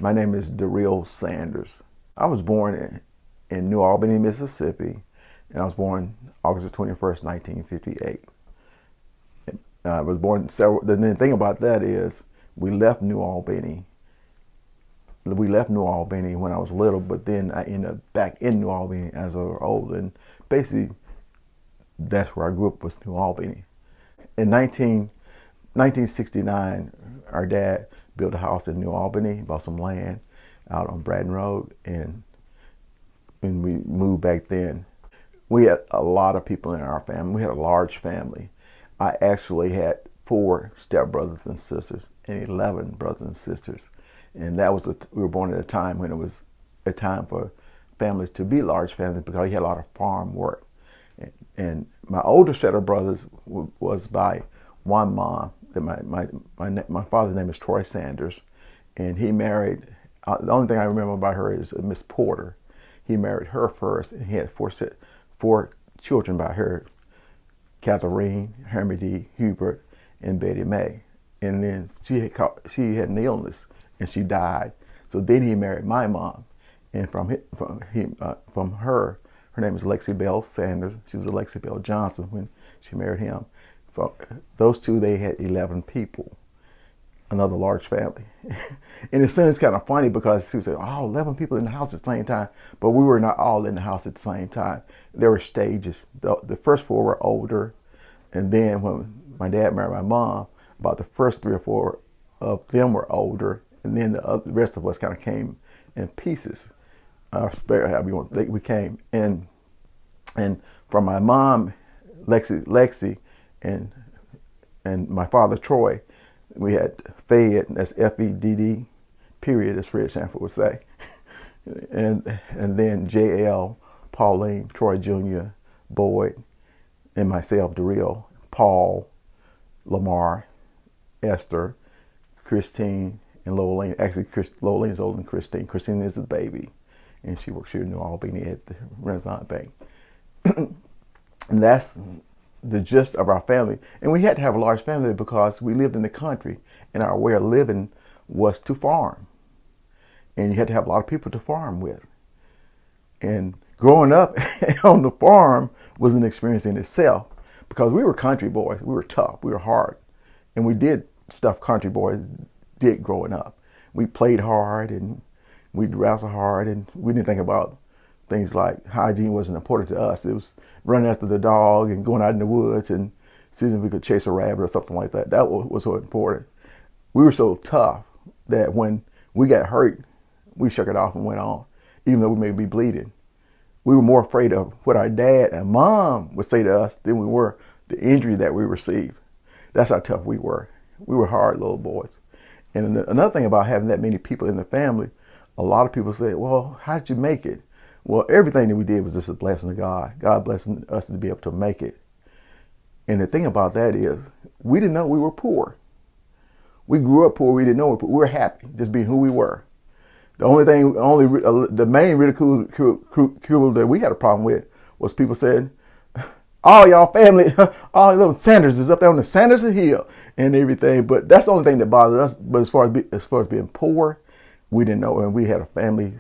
My name is Doril Sanders. I was born in New Albany, Mississippi, and I was born August 21st, 1958. I was born the thing about that is we left New Albany. We left New Albany when I was little, but then I ended up back in New Albany as I was older, and basically that's where I grew up, was New Albany. In 1969, our dad built a house in New Albany, bought some land out on Braden Road, and when we moved back then, we had a lot of people in our family. We had a large family. I actually had 4 stepbrothers and sisters and 11 brothers and sisters. And that was, we were born at a time when it was a time for families to be large families because you had a lot of farm work. And my older set of brothers was by one mom. My father's name is Doril Sanders, and he married, the only thing I remember about her is Miss Porter. He married her first, and he had 4 children by her: Catherine, Hermie, Hubert, and Betty Mae. And then she had an illness, and she died. So then he married my mom, and from her name is Lexi Bell Sanders. She was Alexi Bell Johnson when she married him. From those two, they had 11 people, another large family. And it seems kind of funny because people say, oh, 11 people in the house at the same time. But we were not all in the house at the same time. There were stages. The first 4 were older. And then when my dad married my mom, about the first 3 or 4 of them were older. And then the rest of us kind of came in pieces. We came. And from my mom, Lexi, and my father, Troy, we had Fed, that's F-E-D-D, period, as Fred Sanford would say. and then J.L., Pauline, Troy Jr., Boyd, and myself, Doril, Paul, Lamar, Esther, Christine, and Loline. Actually, Loline's older than Christine. Christine is a baby, and she works here in New Albany at the Renaissance Bank. And that's the gist of our family. And we had to have a large family because we lived in the country, and our way of living was to farm. And you had to have a lot of people to farm with. And growing up on the farm was an experience in itself because we were country boys. We were tough. We were hard. And we did stuff country boys did growing up. We played hard and we wrestled hard, and we didn't think about things like hygiene wasn't important to us. It was running after the dog and going out in the woods and seeing if we could chase a rabbit or something like that. That was so important. We were so tough that when we got hurt, we shook it off and went on, even though we may be bleeding. We were more afraid of what our dad and mom would say to us than we were the injury that we received. That's how tough we were. We were hard little boys. And another thing about having that many people in the family, a lot of people say, well, how did you make it? Well, everything that we did was just a blessing of God. God blessing us to be able to make it. And the thing about that is, we didn't know we were poor. We grew up poor. We didn't know we were happy just being who we were. The main ridicule that we had a problem with was people saying, all y'all family, all those Sanders is up there on the Sanders Hill and everything. But that's the only thing that bothered us. But as far as being poor, we didn't know. And we had a family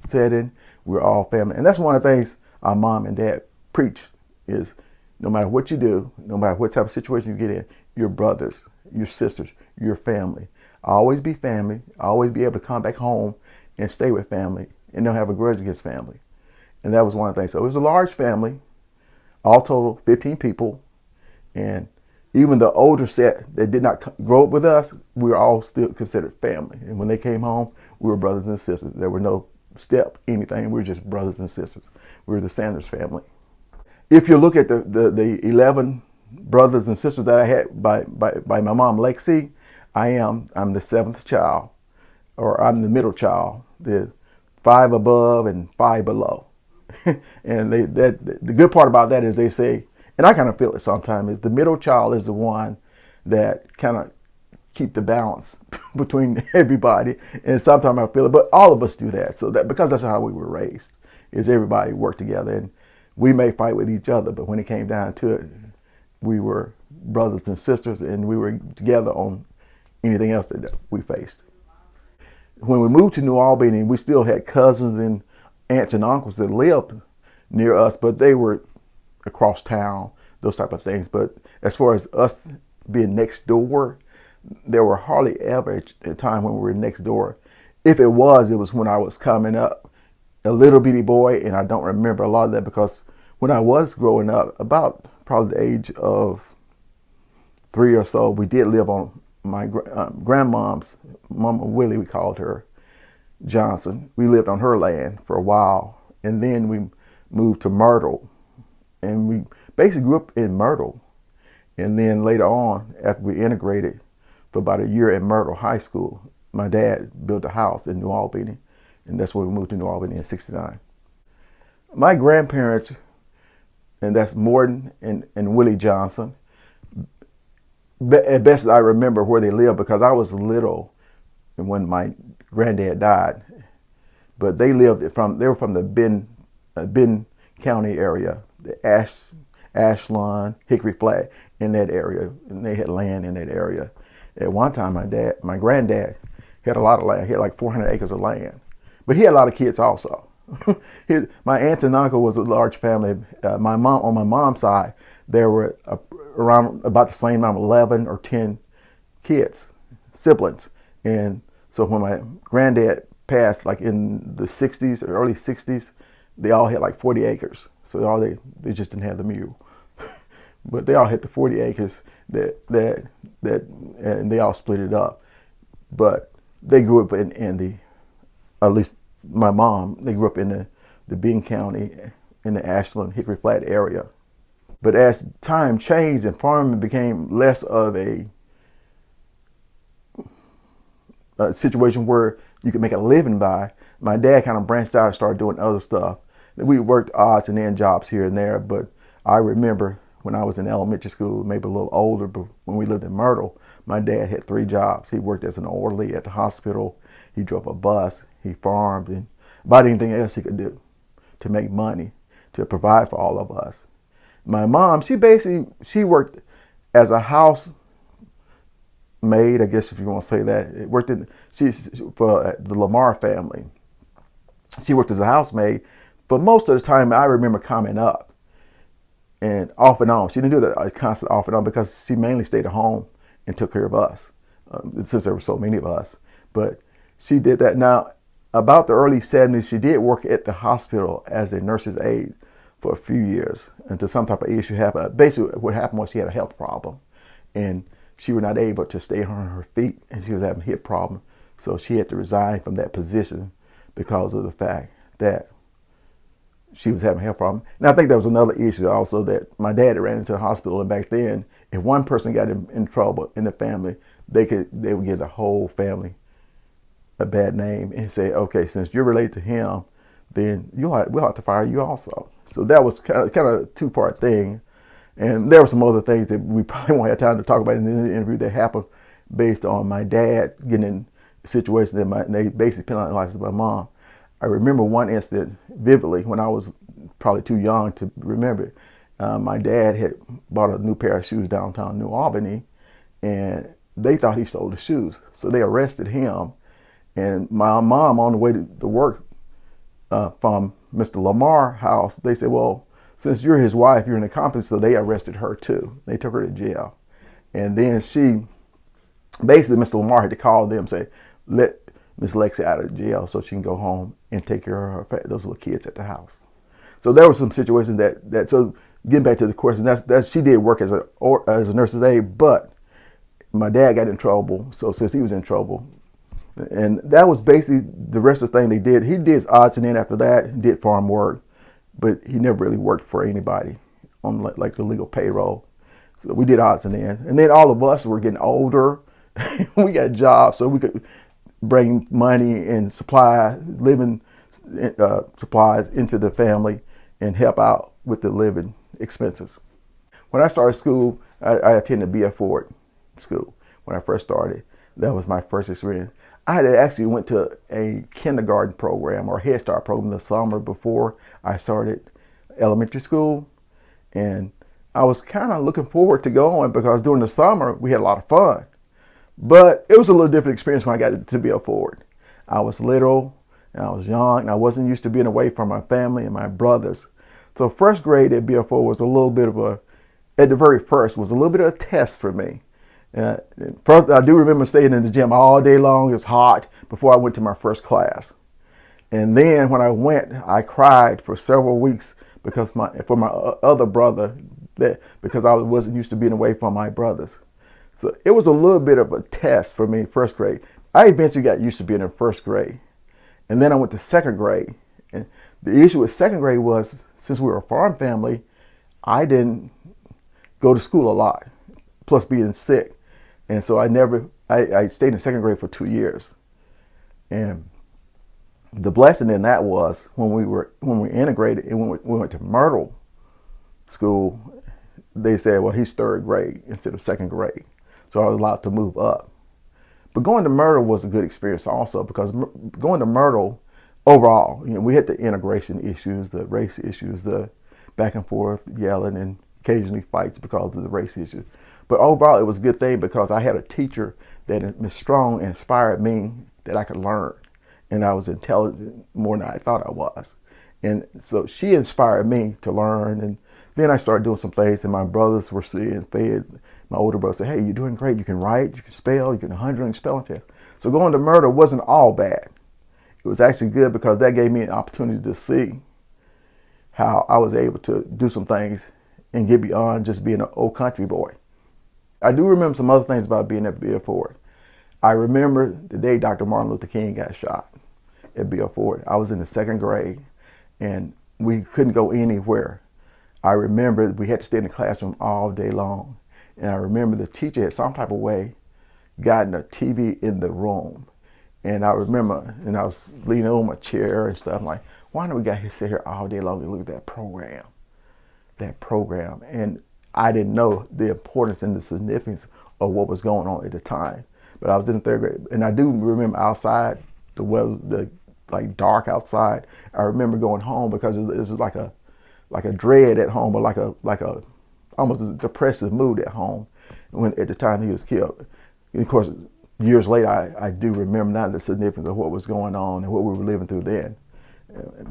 setting. We're all family. And that's one of the things our mom and dad preach is no matter what you do, no matter what type of situation you get in, your brothers, your sisters, your family. Always be family. Always be able to come back home and stay with family and don't have a grudge against family. And that was one of the things. So it was a large family, all total 15 people. And even the older set that did not grow up with us, we were all still considered family. And when they came home, we were brothers and sisters. There were no anything. We were just brothers and sisters. We were the Sanders family. If you look at the 11 brothers and sisters that I had by my mom, Lexi, I'm the 7th child, or I'm the middle child, the 5 above and 5 below. And the good part about that is they say, and I kind of feel it sometimes, is the middle child is the one that kind of keep the balance between everybody. And sometimes I feel it, but all of us do that. So that because that's how we were raised, is everybody work together. And we may fight with each other, but when it came down to it, we were brothers and sisters, and we were together on anything else that we faced. When we moved to New Albany, we still had cousins and aunts and uncles that lived near us, but they were across town, those type of things. But as far as us being next door, there were hardly ever a time when we were next door. If it was when I was coming up, a little bitty boy, and I don't remember a lot of that because when I was growing up, about probably the age of 3 or so, we did live on my grandmom's, Mama Willie, we called her, Johnson. We lived on her land for a while, and then we moved to Myrtle, and we basically grew up in Myrtle. And then later on, after we integrated for about a year in Myrtle High School, my dad built a house in New Albany, and that's when we moved to New Albany in '69. My grandparents, and that's Morton and Willie Johnson, as best as I remember where they lived, because I was little when my granddad died, but they were from the Ben County area, the Ashland, Hickory Flat, in that area, and they had land in that area. At one time, my granddad had a lot of land. He had like 400 acres of land, but he had a lot of kids also. My aunt and uncle was a large family. On my mom's side, there were around about the same amount, 11 or 10 kids, siblings. And so when my granddad passed, like in the 60s or early 60s, they all had like 40 acres. So they just didn't have the mule, but they all had the 40 acres and they all split it up. But they grew up at least my mom, they grew up in the Ben County, in the Ashland, Hickory Flat area. But as time changed and farming became less of a situation where you could make a living by, my dad kind of branched out and started doing other stuff. We worked odds and end jobs here and there, but I remember when I was in elementary school, maybe a little older, but when we lived in Myrtle, my dad had 3 jobs. He worked as an orderly at the hospital, he drove a bus, he farmed, and about anything else he could do to make money, to provide for all of us. My mom, she worked as a house maid, I guess if you want to say that. She's for the Lamar family. She worked as a housemaid for most of the time I remember coming up, and off and on. She didn't do that constant off and on because she mainly stayed at home and took care of us, since there were so many of us. But she did that. Now, about the early 70s, she did work at the hospital as a nurse's aide for a few years until some type of issue happened. Basically, what happened was she had a health problem, and she was not able to stay on her feet, and she was having a hip problem. So she had to resign from that position because of the fact that she was having a health problem. And I think there was another issue also, that my dad ran into a hospital, and back then, if one person got in trouble in the family, they would give the whole family a bad name and say, okay, since you're related to him, then we'll have to fire you also. So that was kind of a 2-part thing. And there were some other things that we probably won't have time to talk about in the interview that happened based on my dad getting in situations that they basically penalized my mom. I remember one incident vividly when I was probably too young to remember it. My dad had bought a new pair of shoes downtown New Albany, and they thought he stole the shoes. So they arrested him. And my mom, on the way to work from Mr. Lamar house, they said, well, since you're his wife, you're an accomplice, so they arrested her too. They took her to jail. And then basically Mr. Lamar had to call them and say, let Miss Lexi out of jail so she can go home and take care of those little kids at the house. So there were some situations so getting back to the question, that she did work as a nurse's aide, but my dad got in trouble. So since he was in trouble, and that was basically the rest of the thing they did. He did odds and ends after that, he did farm work, but he never really worked for anybody on like the legal payroll. So we did odds and ends. And then all of us were getting older. We got jobs, so we could bring money and living supplies into the family and help out with the living expenses. When I started school, I attended B.F. Ford School when I first started. That was my first experience. I had actually went to a kindergarten program or Head Start program the summer before I started elementary school. And I was kind of looking forward to going because during the summer we had a lot of fun. But it was a little different experience when I got to B.F. Ford. I was little and I was young and I wasn't used to being away from my family and my brothers. So first grade at BF4 was a little bit of at the very first, was a little bit of a test for me. First, I do remember staying in the gym all day long. It was hot before I went to my first class. And then when I went, I cried for several weeks because for my other brother, because I wasn't used to being away from my brothers. So it was a little bit of a test for me, first grade. I eventually got used to being in first grade. And then I went to second grade. And the issue with second grade was, since we were a farm family, I didn't go to school a lot, plus being sick. And so I stayed in second grade for 2 years. And the blessing in that was when we integrated and we went to Myrtle school, they said, well, he's third grade instead of second grade. So I was allowed to move up. But going to Myrtle was a good experience also, because going to Myrtle overall, we had the integration issues, the race issues, the back and forth yelling and occasionally fights because of the race issues. But overall, it was a good thing because I had a teacher that Ms. Strong inspired me that I could learn. And I was intelligent more than I thought I was. And so she inspired me to learn. And then I started doing some things, and my brothers were seeing fed. My older brother said, hey, you're doing great. You can write, you can spell, you can 100 on spelling test. So going to Myrtle wasn't all bad. It was actually good because that gave me an opportunity to see how I was able to do some things and get beyond just being an old country boy. I do remember some other things about being at Bill Ford. I remember the day Dr. Martin Luther King got shot at Bill Ford. I was in the second grade and we couldn't go anywhere. I remember we had to stay in the classroom all day long. And I remember the teacher had some type of way gotten a TV in the room. And I remember, and I was leaning over my chair and stuff, like, why do we got here, sit here all day long and look at that program? And I didn't know the importance and the significance of what was going on at the time. But I was in the third grade, and I do remember outside, the weather, like dark outside. I remember going home because it was like a dread at home, or like a almost a depressive mood at home when at the time he was killed. And of course, years later, I do remember now the significance of what was going on and what we were living through then.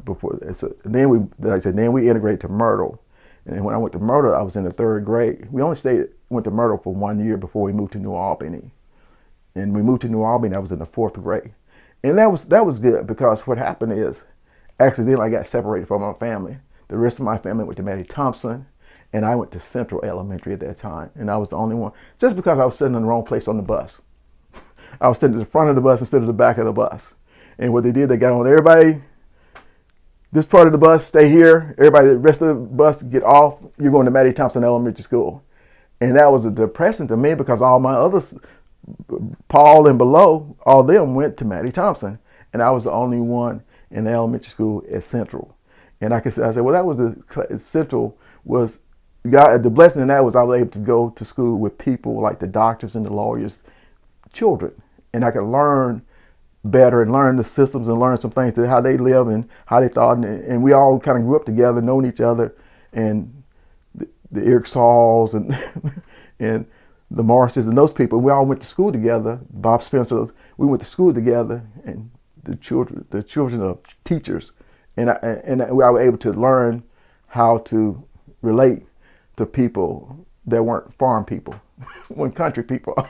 Before, so then we integrated to Myrtle. And when I went to Myrtle, I was in the third grade. We only went to Myrtle for 1 year before we moved to New Albany. And we moved to New Albany, I was in the fourth grade. And that was good because what happened is, accidentally I got separated from my family. The rest of my family went to Mattie Thompson, and I went to Central Elementary at that time. And I was the only one, just because I was sitting in the wrong place on the bus. I was sitting at the front of the bus instead of the back of the bus. And what they did, they got on everybody, this part of the bus, stay here. Everybody, the rest of the bus, get off. You're going to Mattie Thompson Elementary School. And that was depressing to me because all my others, Paul and below, all of them went to Mattie Thompson. And I was the only one in the elementary school at Central. And I said, well, that was Central was, God, the blessing in that was I was able to go to school with people like the doctors and the lawyers, children. And I could learn better and learn the systems and learn some things to how they live and how they thought. And we all kind of grew up together, knowing each other, and the Eric Sauls and and the Marshes and those people. We all went to school together. Bob Spencer, we went to school together, and the children of teachers. And I was able to learn how to relate to people that weren't farm people, weren't country people.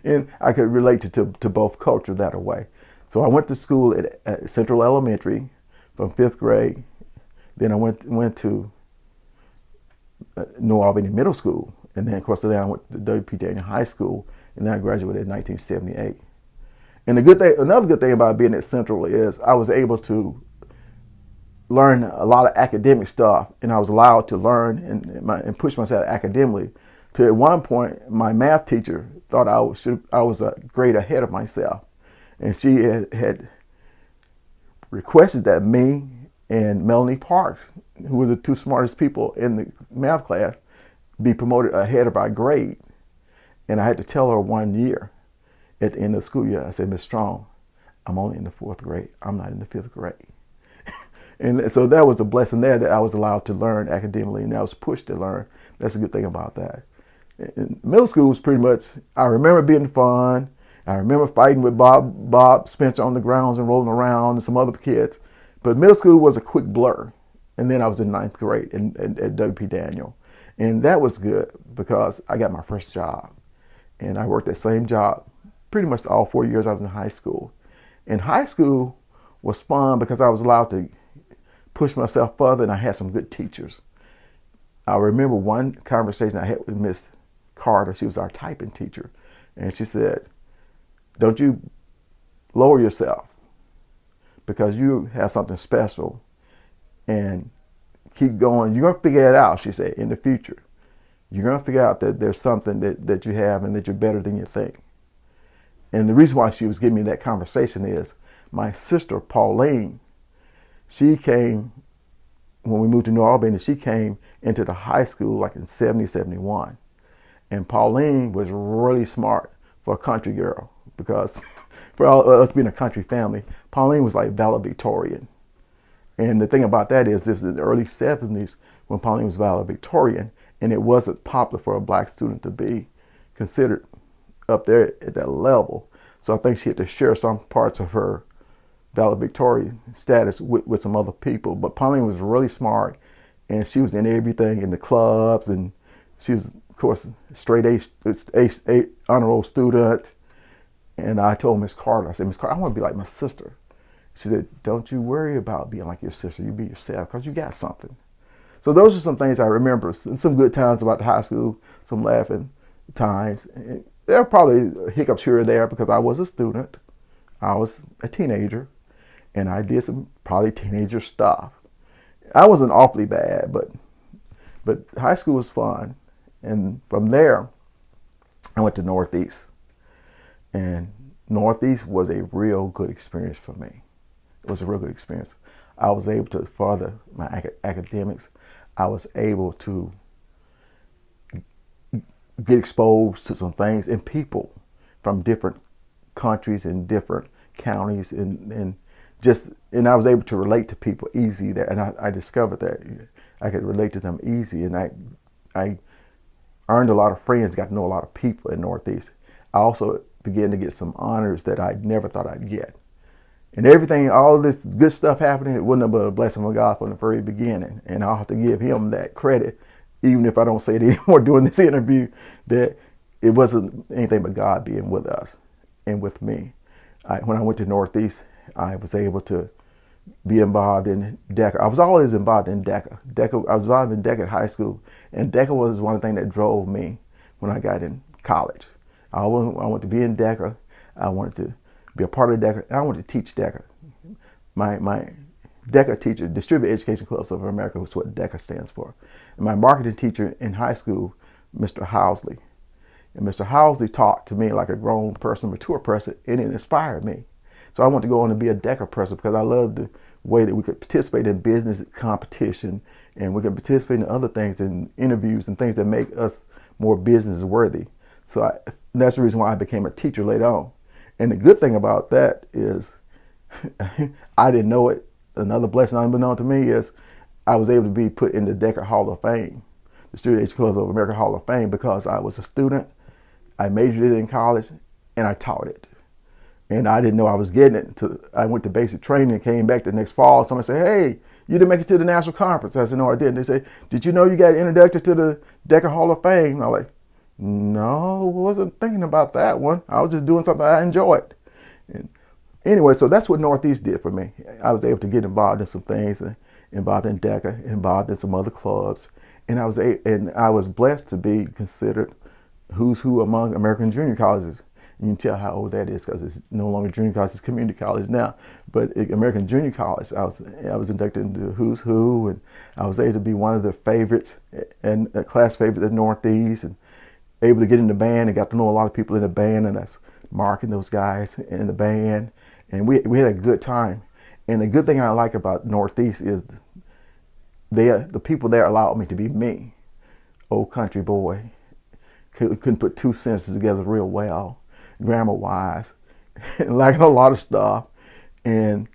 And I could relate to both cultures that way. So I went to school at Central Elementary from fifth grade. Then I went to New Albany Middle School. And then, of course, then I went to W.P. Daniel High School, and then I graduated in 1978. And another good thing about being at Central is I was able to learn a lot of academic stuff, and I was allowed to learn and push myself academically. To at one point, my math teacher thought I was a grade ahead of myself, and she had requested that me and Melanie Parks, who were the two smartest people in the math class, be promoted ahead of our grade. And I had to tell her 1 year at the end of the school year, I said, Miss Strong, I'm only in the fourth grade. I'm not in the fifth grade. And so that was a blessing there that I was allowed to learn academically, and I was pushed to learn. That's a good thing about that. And middle school was pretty much, I remember being fun. I remember fighting with Bob Spencer on the grounds and rolling around and some other kids. But middle school was a quick blur. And then I was in ninth grade at W.P. Daniel. And that was good because I got my first job. And I worked that same job pretty much all 4 years I was in high school. And high school was fun because I was allowed to push myself further and I had some good teachers. I remember one conversation I had with Miss Carter. She was our typing teacher. And she said, don't you lower yourself because you have something special and keep going. You're going to figure it out, she said, in the future. You're going to figure out that there's something that you have and that you're better than you think. And the reason why she was giving me that conversation is my sister, Pauline, she came, when we moved to New Albany, she came into the high school like in 70, 71. And Pauline was really smart for a country girl because for all us being a country family, Pauline was like valedictorian. And the thing about that is, it was in the early 70s when Pauline was valedictorian, and it wasn't popular for a black student to be considered up there at that level. So I think she had to share some parts of her valedictorian status with some other people. But Pauline was really smart, and she was in everything, in the clubs, and she was, of course, straight A honor roll student. And I told Miss Carter, I said, Miss Carter, I want to be like my sister. She said, don't you worry about being like your sister. You be yourself because you got something. So those are some things I remember. Some good times about the high school, some laughing times. And there were probably hiccups here or there because I was a student. I was a teenager. And I did some probably teenager stuff. I wasn't awfully bad, but high school was fun. And from there, I went to Northeast. And Northeast was a real good experience for me. It was a real good experience. I was able to further my academics. I was able to get exposed to some things and people from different countries and different counties and I was able to relate to people easy there. And I discovered that I could relate to them easy. And I earned a lot of friends, got to know a lot of people in Northeast. I also began to get some honors that I never thought I'd get. And everything, all this good stuff happening, it wasn't but a blessing of God from the very beginning. And I'll have to give him that credit, even if I don't say it anymore during this interview, that it wasn't anything but God being with us and with me. When I went to Northeast, I was able to be involved in DECA. I was always involved in DECA. I was involved in DECA at high school, and DECA was one of the things that drove me when I got in college. I wanted to be in DECA. I wanted to be a part of DECA, and I wanted to teach DECA. My DECA teacher, Distributed Education Clubs of America, was what DECA stands for. And my marketing teacher in high school, Mr. Housley. And Mr. Housley talked to me like a grown person, mature person, and it inspired me. So I wanted to go on and be a DECA person because I loved the way that we could participate in business competition and we could participate in other things, in interviews and things that make us more business worthy. So that's the reason why I became a teacher later on. And the good thing about that is I didn't know it. Another blessing unbeknown to me is I was able to be put in the DECA Hall of Fame, the Student Education Clubs of America Hall of Fame, because I was a student. I majored in it in college and I taught it. And I didn't know I was getting it until I went to basic training and came back the next fall. Somebody said, hey, you didn't make it to the national conference. I said, no, I didn't. They said, did you know you got introduced to the DECA Hall of Fame? And I'm like, no, I wasn't thinking about that one. I was just doing something I enjoyed. And anyway, so that's what Northeast did for me. I was able to get involved in some things, involved in DECA, involved in some other clubs. And I was blessed to be considered who's who among American junior colleges. You can tell how old that is because it's no longer junior college, it's community college now. But at American Junior College, I was inducted into who's who, and I was able to be one of the favorites and class favorites at Northeast, and able to get in the band and got to know a lot of people in the band, and that's Mark and those guys in the band. And we had a good time. And the good thing I like about Northeast is the people there allowed me to be me, old country boy. Couldn't put two sentences together real well, grammar-wise, lacking a lot of stuff. And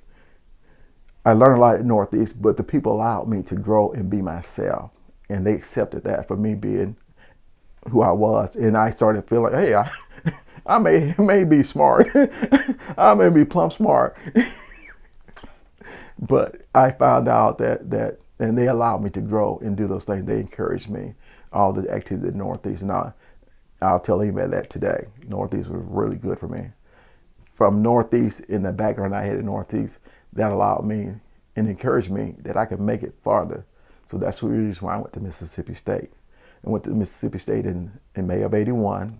I learned a lot at Northeast, but the people allowed me to grow and be myself. And they accepted that for me being who I was. And I started feeling like, hey, I may be smart. I may be plumb smart. But I found out and they allowed me to grow and do those things. They encouraged me, all the activity in the Northeast. And I'll tell anybody that today. Northeast was really good for me. From Northeast, in the background I had in Northeast, that allowed me and encouraged me that I could make it farther. So that's the reason why I went to Mississippi State. I went to Mississippi State in May of '81.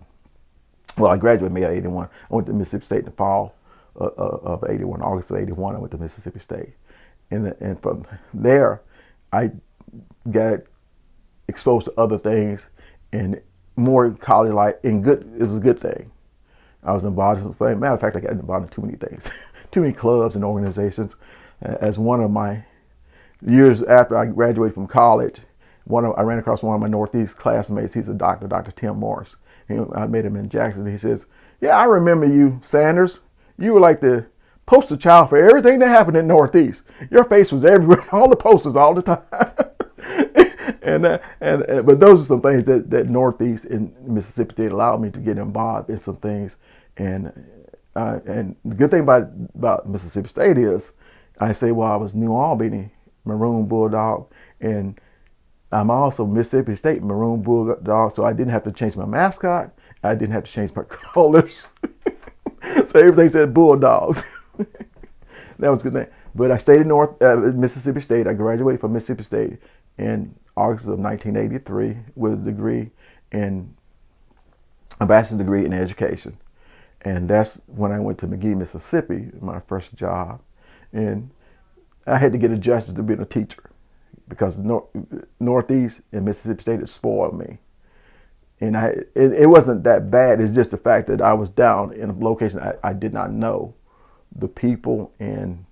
Well, I graduated in May of '81. I went to Mississippi State in the fall of '81, August of '81. I went to Mississippi State. And from there, I got exposed to other things and more college life. And it was a good thing. I was involved in some things. Matter of fact, I got involved in too many things, too many clubs and organizations. As one of my years after I graduated from college, I ran across one of my Northeast classmates. He's a doctor, Dr. Tim Morris. I met him in Jackson. He says, "Yeah, I remember you, Sanders. You were like the poster child for everything that happened in Northeast. Your face was everywhere, all the posters, all the time." But those are some things that Northeast in Mississippi State allowed me to get involved in some things. And the good thing about Mississippi State is, I say, well, I was New Albany Maroon Bulldog, and I'm also Mississippi State Maroon Bulldog, so I didn't have to change my mascot. I didn't have to change my colors. So everything said Bulldogs. That was a good thing. But I stayed in Mississippi State. I graduated from Mississippi State in August of 1983 with a bachelor's degree in education. And that's when I went to McGee, Mississippi, my first job. And I had to get adjusted to being a teacher because Northeast and Mississippi State had spoiled me. And it wasn't that bad. It's just the fact that I was down in a location I did not know the people, and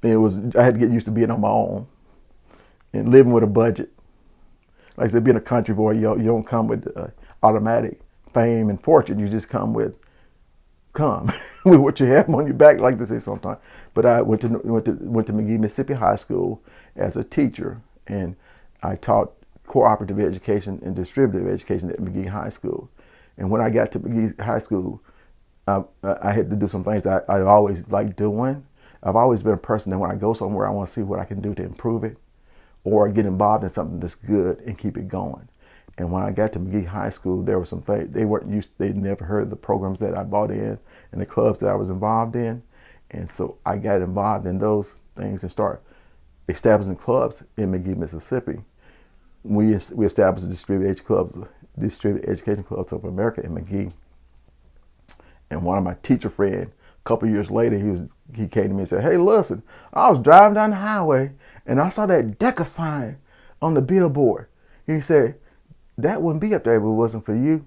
I had to get used to being on my own and living with a budget. Like I said, being a country boy, you don't come with automatic fame and fortune. You just come with what you have on your back, like they say sometimes. But I went to McGee, Mississippi High School as a teacher, and I taught cooperative education and distributive education at McGee High School. And when I got to McGee High School, I had to do some things I always liked doing. I've always been a person that when I go somewhere, I want to see what I can do to improve it or get involved in something that's good and keep it going. And when I got to McGee High School, there were some things they'd never heard of the programs that I bought in and the clubs that I was involved in. And so I got involved in those things and started establishing clubs in McGee, Mississippi. We established distributed education clubs of America in McGee. And one of my teacher friends, a couple years later, he came to me and said, "Hey, listen, I was driving down the highway and I saw that DECA sign on the billboard." He said, "That wouldn't be up there if it wasn't for you.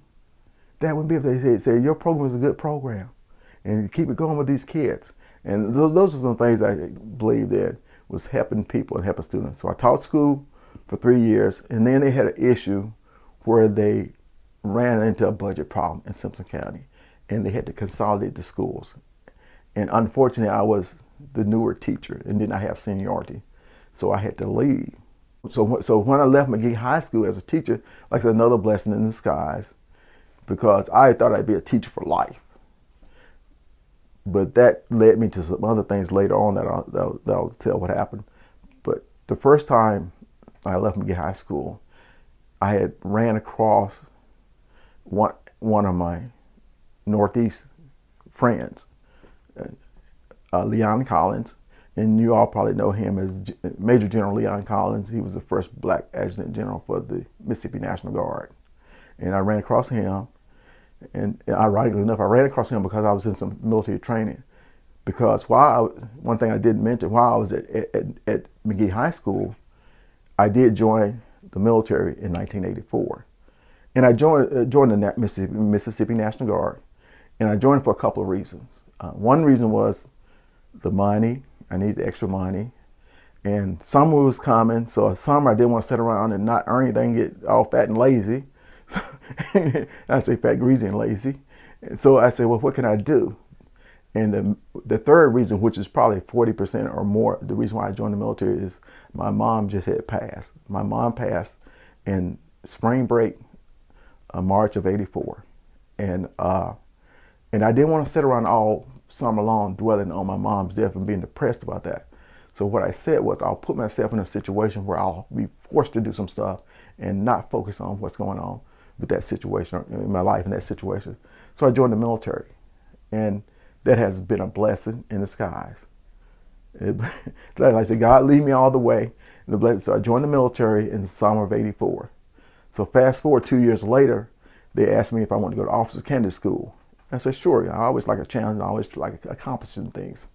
That wouldn't be up there." He said, "Your program is a good program and you keep it going with these kids." And those are some things I believe that was helping people and helping students. So I taught school for 3 years, and then they had an issue where they ran into a budget problem in Simpson County, and they had to consolidate the schools. And unfortunately, I was the newer teacher and did not have seniority, so I had to leave. So when I left McGee High School as a teacher, like I said, another blessing in disguise, because I thought I'd be a teacher for life. But that led me to some other things later on that I'll tell what happened. But the first time I left McGee High School, I had ran across one of my Northeast friends, Leon Collins, and you all probably know him as Major General Leon Collins. He was the first black adjutant general for the Mississippi National Guard. And I ran across him, and ironically enough, I ran across him because I was in some military training. Because one thing I didn't mention, while I was at McGee High School, I did join the military in 1984. And I joined the Mississippi National Guard, and I joined for a couple of reasons. One reason was the money. I needed extra money. And summer was coming, so summer I didn't want to sit around and not earn anything, get all fat and lazy. I say fat, greasy, and lazy. And so I said, well, what can I do? And the third reason, which is probably 40% or more, the reason why I joined the military is my mom just had passed. My mom passed in spring break, March of '84. And And I didn't want to sit around all summer long dwelling on my mom's death and being depressed about that. So what I said was I'll put myself in a situation where I'll be forced to do some stuff and not focus on what's going on with that situation in my life in that situation. So I joined the military, and that has been a blessing in disguise. Like I said, God lead me all the way. So I joined the military in the summer of '84. So fast forward 2 years later, they asked me if I wanted to go to officer candidate school. I said, sure. I always like a challenge. I always like accomplishing things.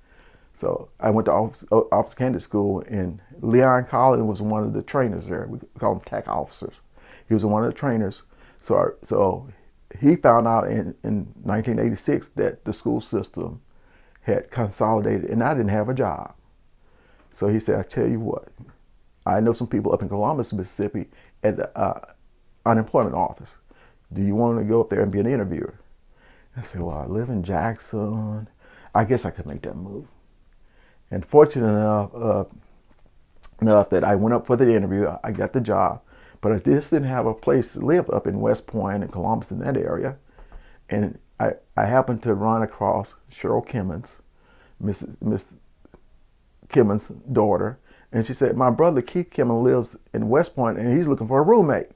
So I went to officer candidate school, and Leon Collins was one of the trainers there. We call them TAC officers. He was one of the trainers. So he found out in 1986 that the school system had consolidated, and I didn't have a job. So he said, I tell you what, I know some people up in Columbus, Mississippi at the unemployment office. Do you want to go up there and be an interviewer? I said, well, I live in Jackson. I guess I could make that move. And fortunate enough that I went up for the interview, I got the job, but I just didn't have a place to live up in West Point and Columbus in that area. And I happened to run across Cheryl Kimmons, Miss Kimmons' daughter, and she said, my brother Keith Kimmons lives in West Point and he's looking for a roommate.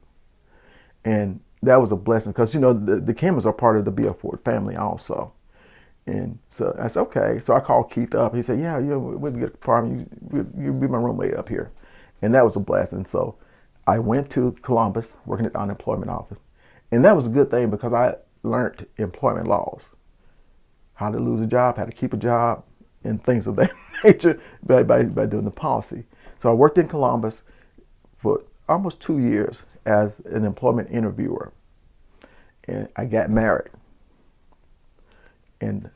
And that was a blessing because, you know, the Kimmons are part of the B.F. Ford family also. And so I said, okay. So I called Keith up. He said, yeah, we'll get an apartment. You'll be my roommate up here. And that was a blessing. So I went to Columbus, working at the unemployment office. And that was a good thing because I learned employment laws, how to lose a job, how to keep a job, and things of that nature by doing the policy. So I worked in Columbus for almost 2 years as an employment interviewer. And I got married in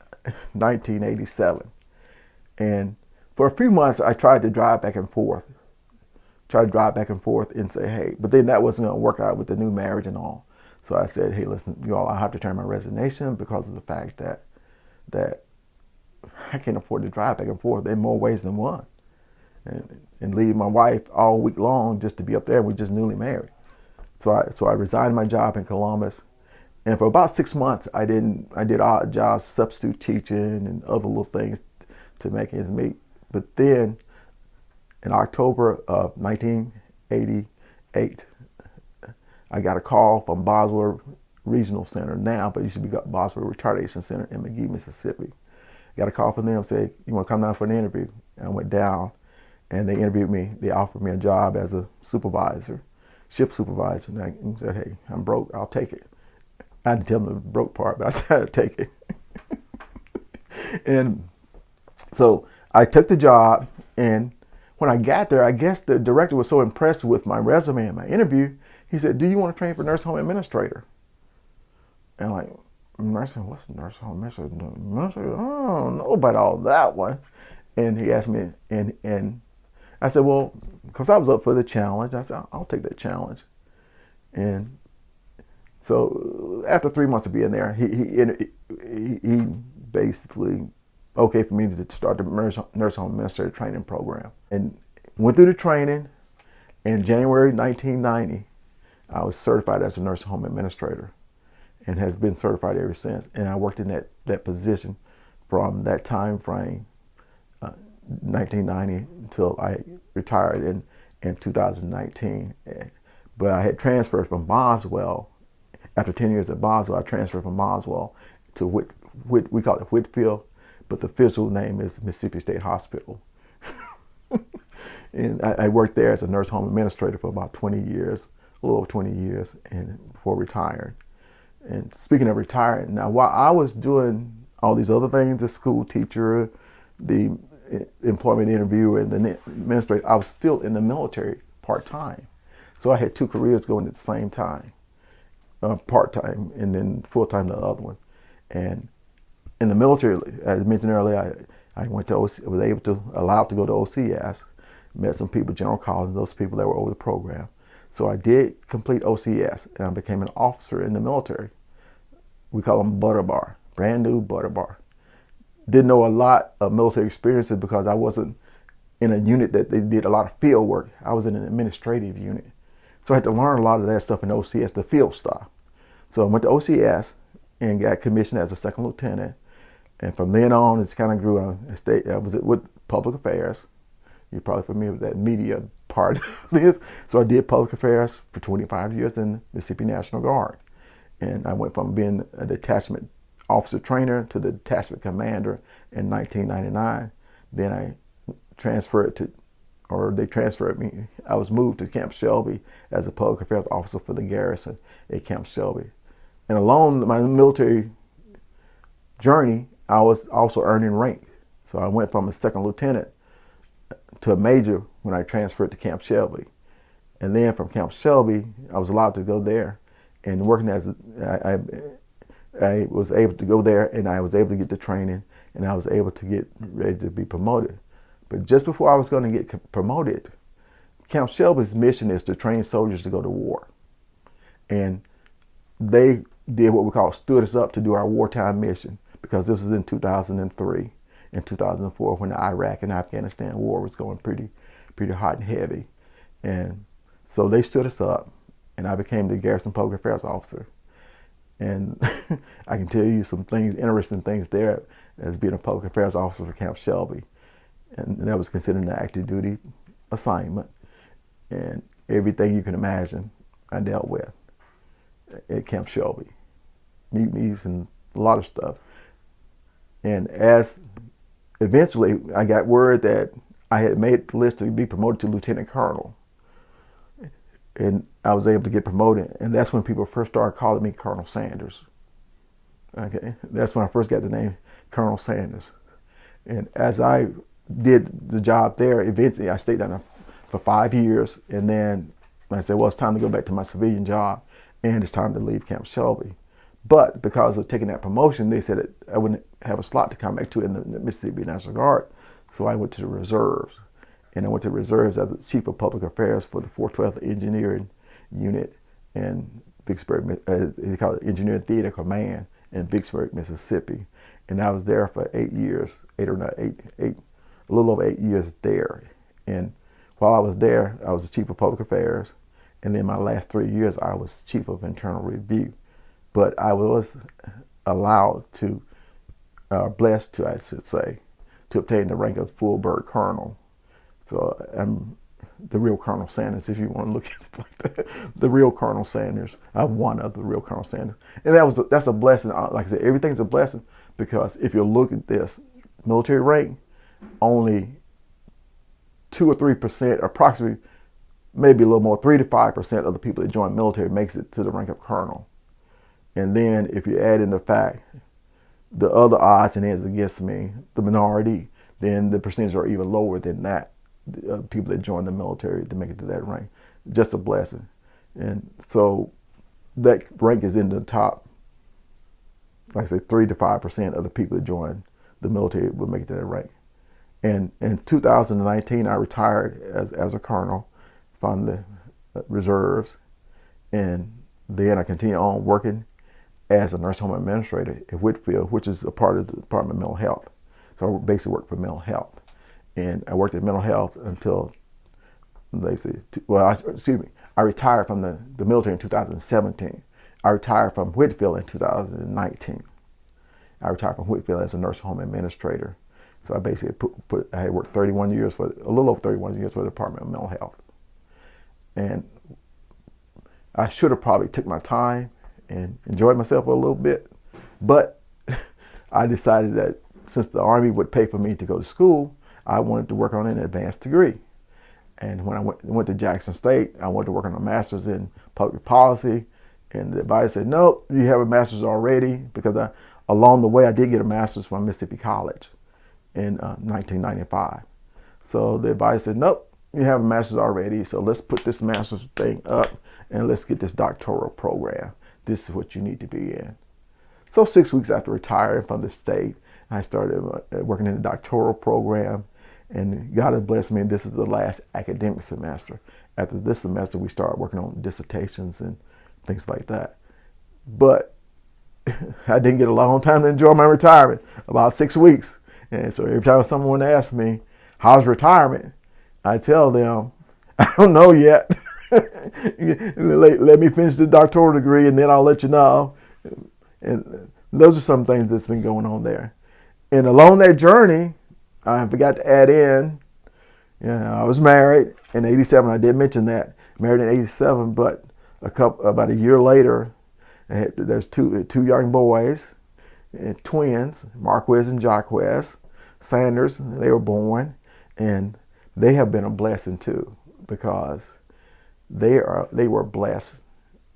1987. And for a few months, I tried to drive back and forth and say, hey, but then that wasn't going to work out with the new marriage and all. So I said, hey, listen, you all, I have to turn my resignation because of the fact that I can't afford to drive back and forth in more ways than one. And leave my wife all week long just to be up there. We're just newly married. So I resigned my job in Columbus. And for about 6 months, I did odd jobs, substitute teaching and other little things to make ends meet. But then in October of 1988, I got a call from Boswell Regional Center now, but it used to be Boswell Retardation Center in McGee, Mississippi. Got a call from them, said, you want to come down for an interview? And I went down, and they interviewed me. They offered me a job as a supervisor, shift supervisor. And I said, hey, I'm broke, I'll take it. I didn't tell them the broke part, but I tried to take it. And so I took the job, and when I got there, I guess the director was so impressed with my resume and my interview, he said, do you want to train for nursing home administrator? And I'm like, nursing, what's nursing home administrator? I don't know about all that one. And he asked me, and I said, well, because I was up for the challenge, I said, I'll take that challenge. And so after 3 months of being there, he basically okay for me to start the nurse home administrator training program. And went through the training. In January 1990, I was certified as a nurse home administrator and has been certified ever since. And I worked in that position from that time frame, 1990, until I retired in 2019. But I had transferred from Boswell. After 10 years at Boswell, I transferred from Boswell to we call it Whitfield, but the official name is Mississippi State Hospital. And I worked there as a nurse home administrator for about 20 years, a little over 20 years, and before retiring. And speaking of retiring, now while I was doing all these other things, the school teacher, the employment interviewer, and the administrator, I was still in the military part-time. So I had two careers going at the same time, part-time and then full-time the other one. And in the military, as I mentioned earlier, I went to was allowed to go to OCS, met some people, General Collins, those people that were over the program. So I did complete OCS, and I became an officer in the military. We call them butter bar, brand new butter bar. Didn't know a lot of military experiences because I wasn't in a unit that they did a lot of field work. I was in an administrative unit. So I had to learn a lot of that stuff in OCS, the field stuff. So I went to OCS and got commissioned as a second lieutenant. And from then on, it's kind of grew on. I was with public affairs. You're probably familiar with that media part of this. So I did public affairs for 25 years in the Mississippi National Guard. And I went from being a detachment officer trainer to the detachment commander in 1999. Then I they transferred me. I was moved to Camp Shelby as a public affairs officer for the garrison at Camp Shelby. And along my military journey, I was also earning rank. So I went from a second lieutenant to a major when I transferred to Camp Shelby. And then from Camp Shelby, I was allowed to go there and working I was able to go there, and I was able to get the training, and I was able to get ready to be promoted. But just before I was going to get promoted, Camp Shelby's mission is to train soldiers to go to war. And they did what we call stood us up to do our wartime mission, because this was in 2003 and 2004 when the Iraq and Afghanistan war was going pretty hot and heavy. And so they stood us up, and I became the garrison public affairs officer. And I can tell you some things, interesting things there as being a public affairs officer for Camp Shelby. And that was considered an active duty assignment. And everything you can imagine I dealt with at Camp Shelby. Mutinies and a lot of stuff. And as eventually I got word that I had made the list to be promoted to lieutenant colonel. And I was able to get promoted. And that's when people first started calling me Colonel Sanders. Okay, that's when I first got the name Colonel Sanders. And as I did the job there, eventually I stayed down there for 5 years. And then I said, well, it's time to go back to my civilian job, and it's time to leave Camp Shelby. But because of taking that promotion, they said that I wouldn't have a slot to come back to in the Mississippi National Guard. So I went to the reserves. And I went to the reserves as the chief of public affairs for the 412th Engineering Unit in Vicksburg, they call it Engineering Theater Command in Vicksburg, Mississippi. And I was there for 8 years, a little over 8 years there. And while I was there, I was the chief of public affairs. And then my last 3 years, I was chief of internal review. But I was allowed to, blessed to, I should say, to obtain the rank of full bird colonel. So I'm the real Colonel Sanders, if you want to look at it like that. The real Colonel Sanders. I'm one of the real Colonel Sanders. And that's a blessing. Like I said, everything's a blessing, because if you look at this military rank, only 2 or 3%, approximately, maybe a little more, 3 to 5% of the people that join military makes it to the rank of colonel. And then if you add in the fact, the other odds and ends against me, the minority, then the percentages are even lower than that. People that join the military to make it to that rank. Just a blessing. And so that rank is in the top, like I say, 3 to 5% of the people that join the military will make it to that rank. And in 2019, I retired as a colonel from the reserves. And then I continued on working as a nursing home administrator at Whitfield, which is a part of the Department of Mental Health. So I basically worked for mental health. And I worked at mental health until, I retired from the military in 2017. I retired from Whitfield in 2019. I retired from Whitfield as a nursing home administrator. So I basically I had worked a little over 31 years for the Department of Mental Health. And I should have probably took my time and enjoyed myself a little bit. But I decided that since the Army would pay for me to go to school, I wanted to work on an advanced degree. And when I went to Jackson State, I wanted to work on a master's in public policy. And the advisor said, no, you have a master's already, because along the way, I did get a master's from Mississippi College in 1995. So the advisor said, nope, you have a master's already, so let's put this master's thing up and let's get this doctoral program. This is what you need to be in. So 6 weeks after retiring from the state, I started working in the doctoral program. And God has blessed me, and this is the last academic semester. After this semester, we started working on dissertations and things like that. But I didn't get a long time to enjoy my retirement, about 6 weeks. And so every time someone asks me, how's retirement? I tell them, I don't know yet. Let me finish the doctoral degree, and then I'll let you know. And those are some things that's been going on there. And along that journey, I forgot to add in, I was married in '87. I did mention that, married in '87, but about a year later, there's two young boys, twins, Marquez and Jaquez Sanders. They were born, and they have been a blessing too, because they were blessed,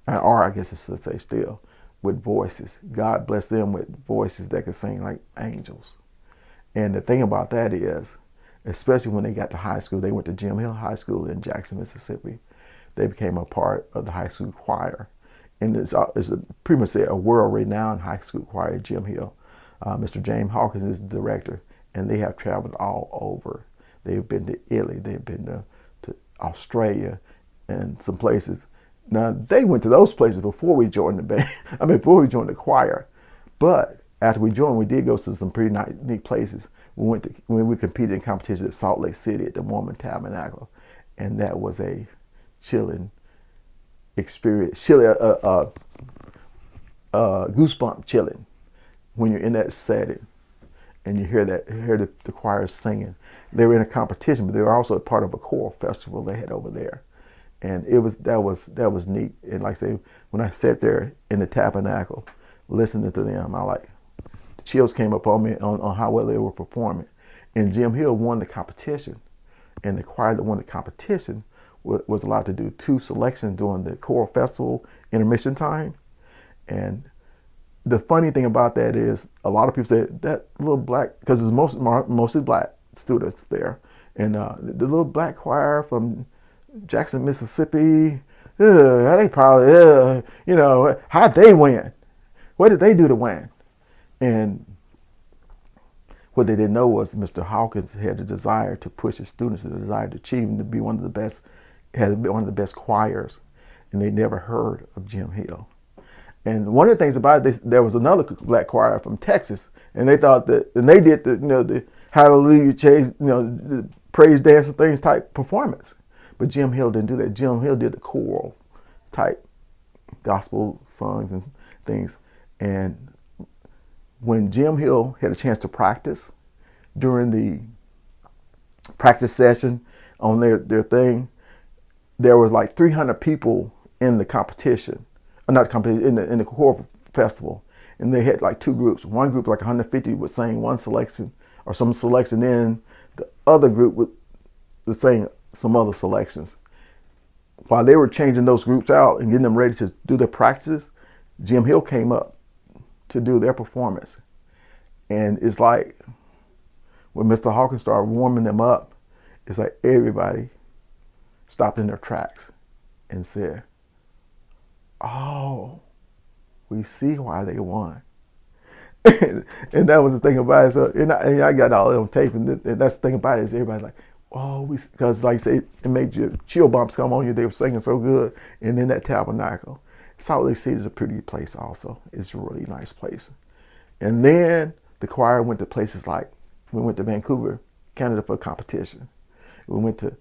or I guess I should say still, with voices. God blessed them with voices that could sing like angels. And the thing about that is, especially when they got to high school, they went to Jim Hill High School in Jackson, Mississippi. They became a part of the high school choir. And it's pretty much a world-renowned high school choir, Jim Hill. Mr. James Hawkins is the director, and they have traveled all over. They've been to Italy, they've been to Australia, and some places. Now, they went to those places before we joined the band. Before we joined the choir. But after we joined, we did go to some pretty neat places. When we competed in competitions at Salt Lake City at the Mormon Tabernacle, and that was a chilling experience, goosebump chilling when you're in that setting and you hear the choir singing. They were in a competition, but they were also a part of a choral festival they had over there, and that was neat. And like I say, when I sat there in the tabernacle listening to them, the chills came up on me on how well they were performing. And Jim Hill won the competition, and the choir that won the competition was allowed to do 2 selections during the choral festival intermission time. And the funny thing about that is, a lot of people say that little black, because it's mostly black students there, and the little black choir from Jackson, Mississippi, they probably, how'd they win? What did they do to win? And what they didn't know was Mr. Hawkins had a desire to push his students, a desire to achieve and to be one of the best, has been one of the best choirs, and they never heard of Jim Hill. And one of the things about it, there was another black choir from Texas, and they thought that, and they did the Hallelujah Chase, the praise dance and things type performance. But Jim Hill didn't do that. Jim Hill did the choral type gospel songs and things. And when Jim Hill had a chance to practice during the practice session on their thing, there was like 300 people in the competition, not competition, in the choral festival, and they had like 2 groups. One group, like 150, would sing one selection or some selection, then the other group would sing some other selections. While they were changing those groups out and getting them ready to do their practices, Jim Hill came up to do their performance. And it's like when Mr. Hawkins started warming them up, it's like everybody stopped in their tracks and said, "Oh, we see why they won." and that was the thing about it. So, and I got all that on tape, and that's the thing about it, is everybody's like, "Oh, because like I say, it made your chill bumps come on you. They were singing so good." And in that tabernacle, Salt Lake City is a pretty place also. It's a really nice place. And then the choir went to places like, we went to Vancouver, Canada for competition. We went to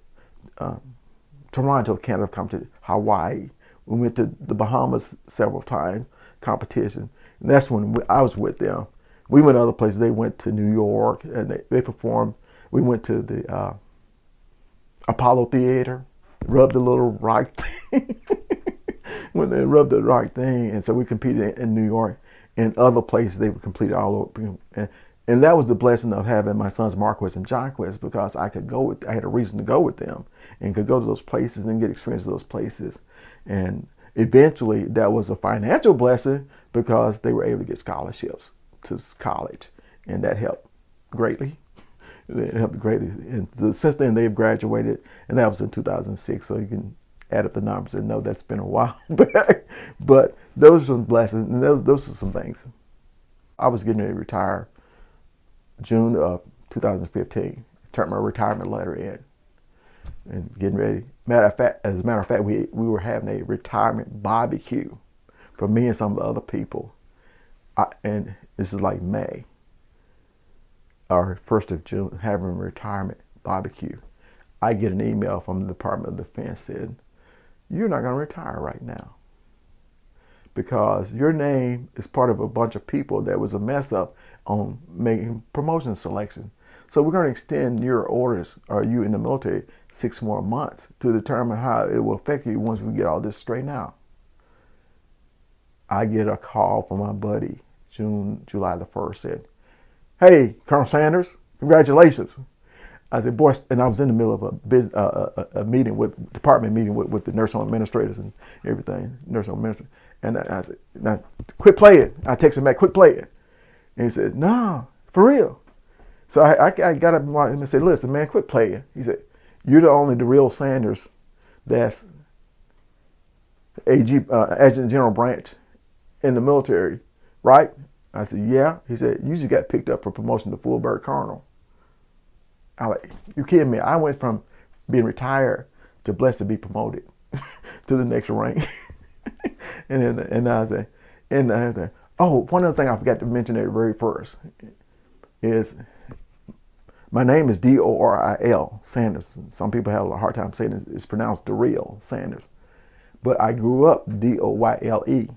Toronto, Canada for competition, Hawaii. We went to the Bahamas several times, competition. And that's when I was with them. We went to other places. They went to New York, and they performed. We went to the Apollo Theater, rubbed the little right thing. When they rubbed the right thing, and so we competed in New York and other places. They were completed all over, and that was the blessing of having my sons Marquez and Jaquez, because I had a reason to go with them and could go to those places and get experience of those places. And eventually, that was a financial blessing because they were able to get scholarships to college, and that helped greatly. It helped greatly. And so since then, they've graduated, and that was in 2006. So you can add up the numbers and know that's been a while back. But those are some blessings, and those are some things. I was getting ready to retire June of 2015. Turned my retirement letter in and getting ready. As a matter of fact, we were having a retirement barbecue for me and some of the other people. And this is like May or 1st of June, having a retirement barbecue. I get an email from the Department of Defense saying, "You're not going to retire right now, because your name is part of a bunch of people that was a mess up on making promotion selection. So we're going to extend your orders, or you in the military, 6 more months to determine how it will affect you once we get all this straightened out. I get a call from my buddy, July the 1st, said, "Hey, Colonel Sanders, congratulations." I said, "Boy," and I was in the middle of a meeting department meeting with the nurse home administrators and everything, nurse home administrators. And I said, "Now, quit playing." I texted him back, "Quit playing." And he said, "No, for real." So I got up and said, "Listen, man, quit playing." He said, "You're the only Doril Sanders that's Adjutant General branch in the military, right?" I said, "Yeah." He said, "You just got picked up for promotion to full bird colonel." I like, "You kidding me?" I went from being retired to blessed to be promoted to the next rank. and I said, oh, one other thing I forgot to mention at the very first is my name is Doril Sanders. Some people have a hard time saying it. It's pronounced Doril Sanders, but I grew up Doyle.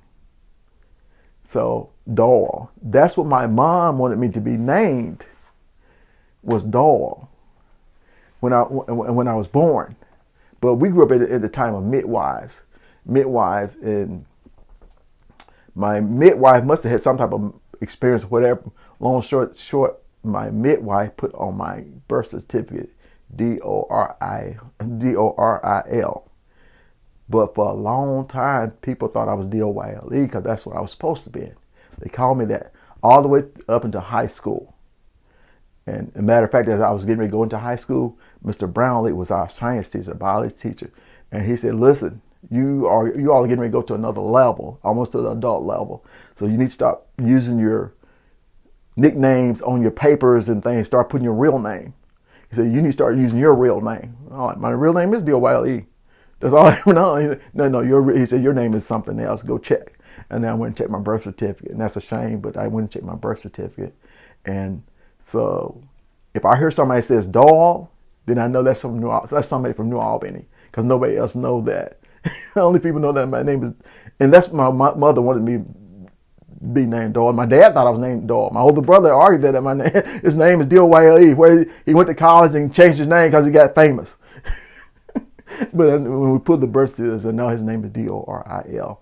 So Doyle. That's what my mom wanted me to be named, was Doyle when I was born. But we grew up at the time of midwives, and my midwife must have had some type of experience, whatever. Long short, my midwife put on my birth certificate Doril. But for a long time, people thought I was Dyle because that's what I was supposed to be. They called me that all the way up into high school. And a matter of fact, as I was getting ready to go into high school, Mr. Brownlee was our science teacher, biology teacher. And he said, "Listen, you all are getting ready to go to another level, almost to the adult level. So you need to stop using your nicknames on your papers and things. Start putting your real name." He said, "You need to start using your real name." "All right, my real name is Dyle. That's all I know." No. He said, "Your name is something else. Go check." And then I went and checked my birth certificate. And that's a shame, but I went and checked my birth certificate. And so if I hear somebody says Doll, then I know that's somebody from New Albany, because nobody else knows that. The only people know that my name is, and that's my mother wanted me be named Doyle. My dad thought I was named Doyle. My older brother argued that his name is Dyle, where he went to college and changed his name because he got famous. But when we put the birth certificate, I know his name is Doril.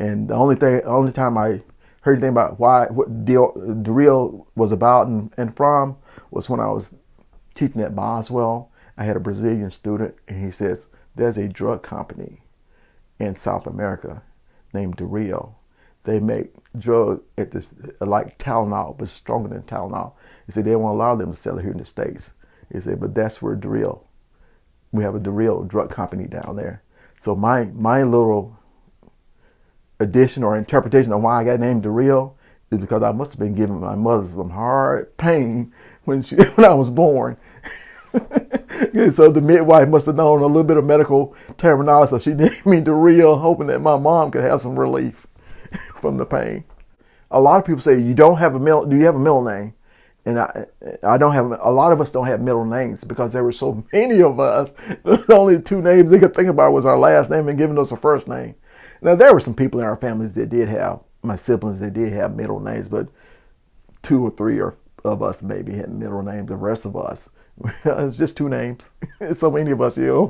And the only time I heard anything about what Doril was about and from was when I was teaching at Boswell. I had a Brazilian student, and he says, "There's a drug company in South America named Doril. They make drugs like Tylenol, but stronger than Tylenol." He said they won't allow them to sell it here in the States. He said, "But that's where Doril. We have a Doril drug company down there." So my little addition or interpretation of why I got named Doril is because I must have been giving my mother some hard pain when I was born. So the midwife must have known a little bit of medical terminology, so she named me Doril, hoping that my mom could have some relief from the pain. A lot of people say, do you have a middle name? And I don't have. A lot of us don't have middle names because there were so many of us. The only 2 names they could think about was our last name and giving us a first name. Now, there were some people in our families that did have, my siblings that did have middle names, but 2 or 3 of us maybe had middle names. The rest of us, it's just 2 names. So many of us, you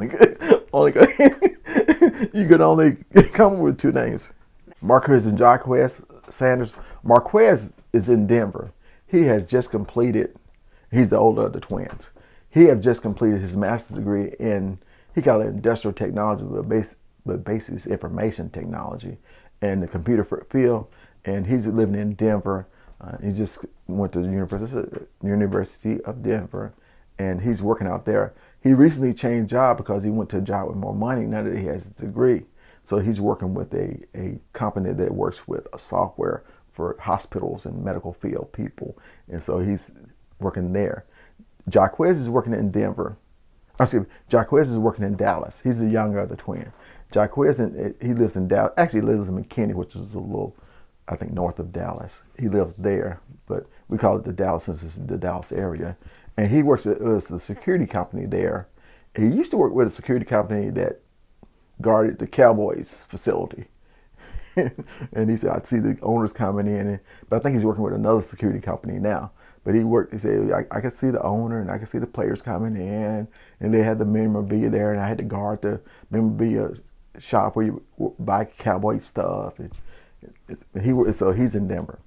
could only come up with 2 names. Marquez and Jaquez Sanders. Marquez is in Denver. He has just completed, he's the older of the twins. He has just completed his master's degree he got it industrial technology, but basic information technology and the computer field. And he's living in Denver. He just went to the University of Denver, and he's working out there. He recently changed job because he went to a job with more money now that he has his degree. So he's working with a company that works with a software for hospitals and medical field people. And so he's working there. Jaquez is working in Denver. Jaquez is working in Dallas. He's the younger of the twin. Jaquez, he lives in Dallas. Actually, he lives in McKinney, which is a little, I think, north of Dallas. He lives there, but we call it the Dallas since it's the Dallas area. And he works at a security company there. He used to work with a security company that guarded the Cowboys facility. And he said, I see the owners coming in, but I think he's working with another security company now. But he said, I could see the owner and I could see the players coming in, and they had the memorabilia there, and I had to guard the memorabilia shop where you buy cowboy stuff. So he's in Denver.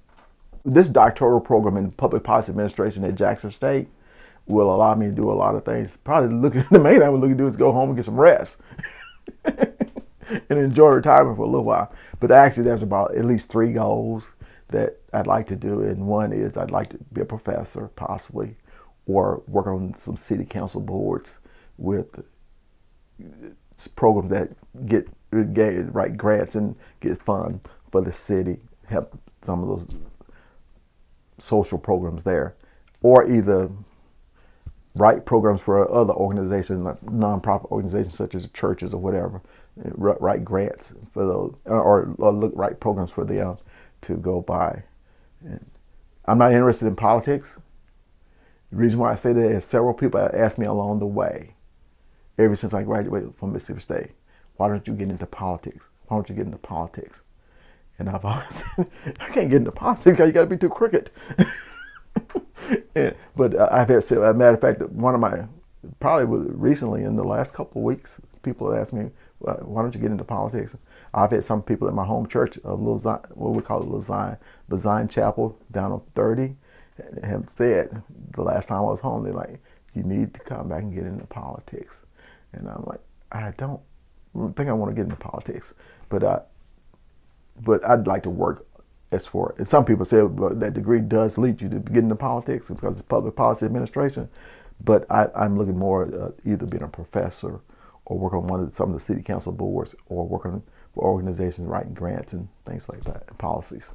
This doctoral program in public policy administration at Jackson State will allow me to do a lot of things. Probably the main thing I'm looking to do is go home and get some rest and enjoy retirement for a little while. But actually, there's about at least 3 goals that I'd like to do. And one is I'd like to be a professor, possibly, or work on some city council boards with programs that write grants and get funds for the city, help some of those social programs there, or either write programs for other organizations, like nonprofit organizations such as churches or whatever, write grants for those, or write programs for them to go by. And I'm not interested in politics. The reason why I say that is several people have asked me along the way, ever since I graduated from Mississippi State, why don't you get into politics? Why don't you get into politics? And I've always said, I can't get into politics because you got to be too crooked. But I've had, as a matter of fact, probably recently in the last couple of weeks, people have asked me, why don't you get into politics? I've had some people at my home church of what we call it, Zion Chapel down on 30, have said the last time I was home, they're like, you need to come back and get into politics. And I'm like, I don't think I want to get into politics, but I'd like to work as for it. And some people say that degree does lead you to get into politics because it's public policy administration. But I'm looking more at either being a professor or work on some of the city council boards, or working for organizations writing grants and things like that, and policies.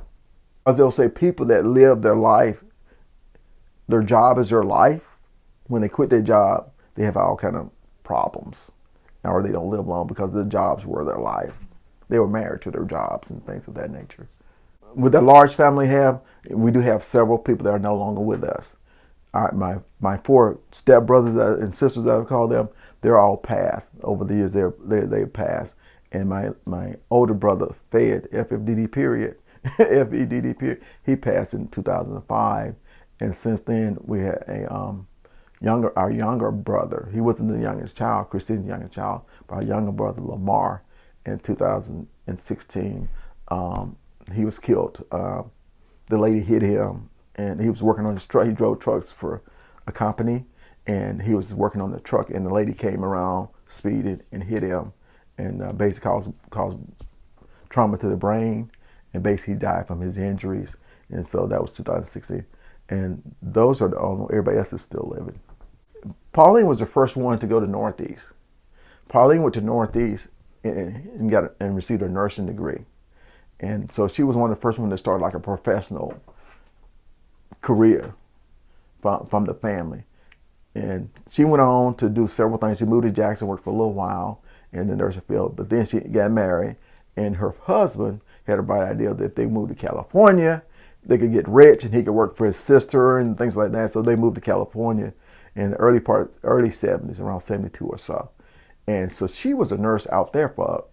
As they'll say, people that live their life, their job is their life. When they quit their job, they have all kind of problems, or they don't live long because their jobs were their life. They were married to their jobs and things of that nature. With the large family we do have several people that are no longer with us. My 4 stepbrothers and sisters, I would call them, they're all passed. Over the years, they passed. And my older brother, Fed, F-E-D-D period, he passed in 2005. And since then, we had our younger brother. He wasn't the youngest child, Christine's youngest child, but our younger brother, Lamar, in 2016, he was killed. The lady hit him, and he was working on his truck. He drove trucks for a company, and he was working on the truck, and the lady came around, speeded, and hit him, and basically caused trauma to the brain, and basically he died from his injuries. And so that was 2016. And those are the only, everybody else is still living. Pauline was the first one to go to Northeast. Pauline went to Northeast and received a nursing degree. And so she was one of the first ones to start like a professional career from the family. And she went on to do several things. She moved to Jackson, worked for a little while in the nursing field, but then she got married, and her husband had a bright idea that if they moved to California, they could get rich and he could work for his sister and things like that. So they moved to California in the early 70s, around 72 or so. And so she was a nurse out there for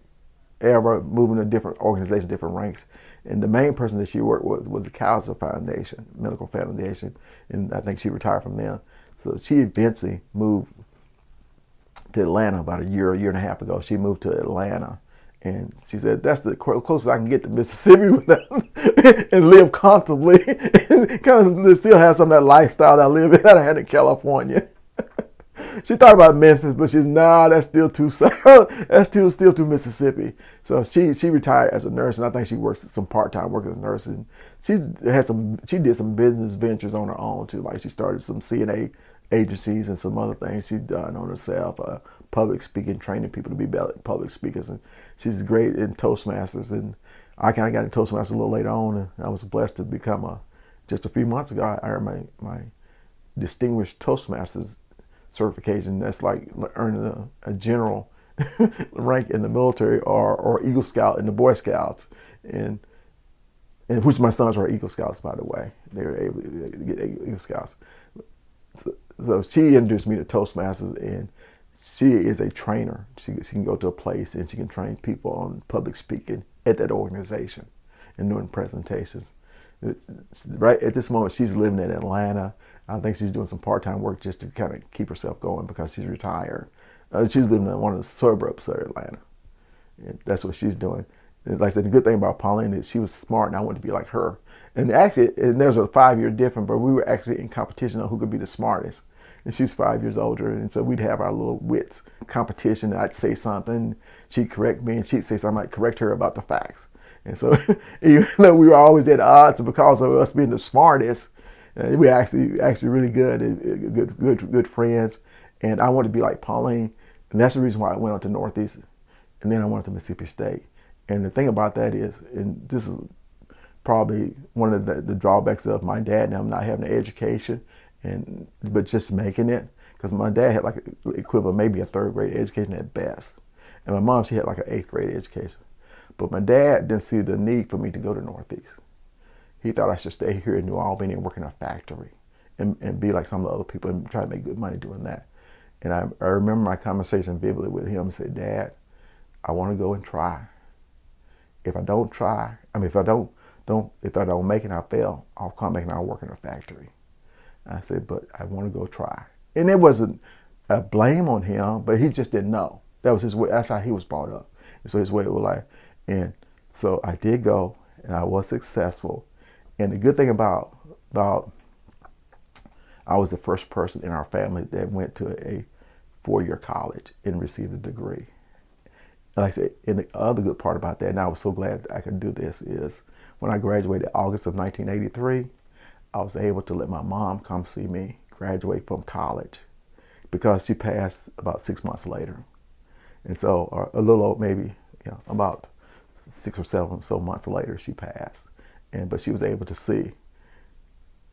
ever, moving to different organizations, different ranks. And the main person that she worked with was the Kaiser Foundation, Medical Foundation, and I think she retired from them. So she eventually moved to Atlanta about a year and a half ago. She moved to Atlanta, and she said, that's the closest I can get to Mississippi and live comfortably and kind of still have some of that lifestyle that I live in that I had in California. She thought about Memphis, but she's that's still too south. That's still too Mississippi. So she retired as a nurse, and I think she works some part-time work as a nurse. And she did some business ventures on her own too. Like she started some CNA agencies and some other things she's done on herself. Public speaking, training people to be public speakers, and she's great in Toastmasters. And I kind of got into Toastmasters a little later on, and I was blessed to become just a few months ago. I earned my distinguished Toastmasters certification. That's like earning a general rank in the military or Eagle Scout in the Boy Scouts, and which my sons are Eagle Scouts, by the way. They were able to get Eagle Scouts. So she introduced me to Toastmasters, and she is a trainer. She can go to a place and she can train people on public speaking at that organization and doing presentations. Right at this moment, she's living in Atlanta. I think she's doing some part-time work just to kind of keep herself going because she's retired. She's living in one of the suburbs of Atlanta. And that's what she's doing. And like I said, the good thing about Pauline is she was smart, and I wanted to be like her. And actually, and there's a 5-year difference, but we were actually in competition on who could be the smartest. And she's 5 years older, and so we'd have our little wits competition. I'd say something, she'd correct me, and she'd say something, I'd correct her about the facts. And so, even though we were always at odds because of us being the smartest, we actually really good, good friends. And I wanted to be like Pauline, and that's the reason why I went on to Northeast, and then I went to Mississippi State. And the thing about that is, and this is probably one of the drawbacks of my dad and I'm not having an education, but just making it, because my dad had like an equivalent, maybe a 3rd grade education at best, and my mom, she had like an 8th grade education. But my dad didn't see the need for me to go to Northeast. He thought I should stay here in New Albany and work in a factory and be like some of the other people and try to make good money doing that. And I remember my conversation vividly with him and said, Dad, I want to go and try. If I don't try, if I don't make it, I fail, I'll come back and I'll work in a factory. I said, but I want to go try. And it wasn't a blame on him, but he just didn't know. That was his way. That's how he was brought up. And so his way of life. And so I did go, and I was successful. And the good thing about I was the first person in our family that went to a 4-year college and received a degree. And like I said, and the other good part about that, and I was so glad that I could do this, is when I graduated August of 1983, I was able to let my mom come see me graduate from college because she passed about 6 months later. And so a little, maybe about 6 or 7 so months later, she passed. But she was able to see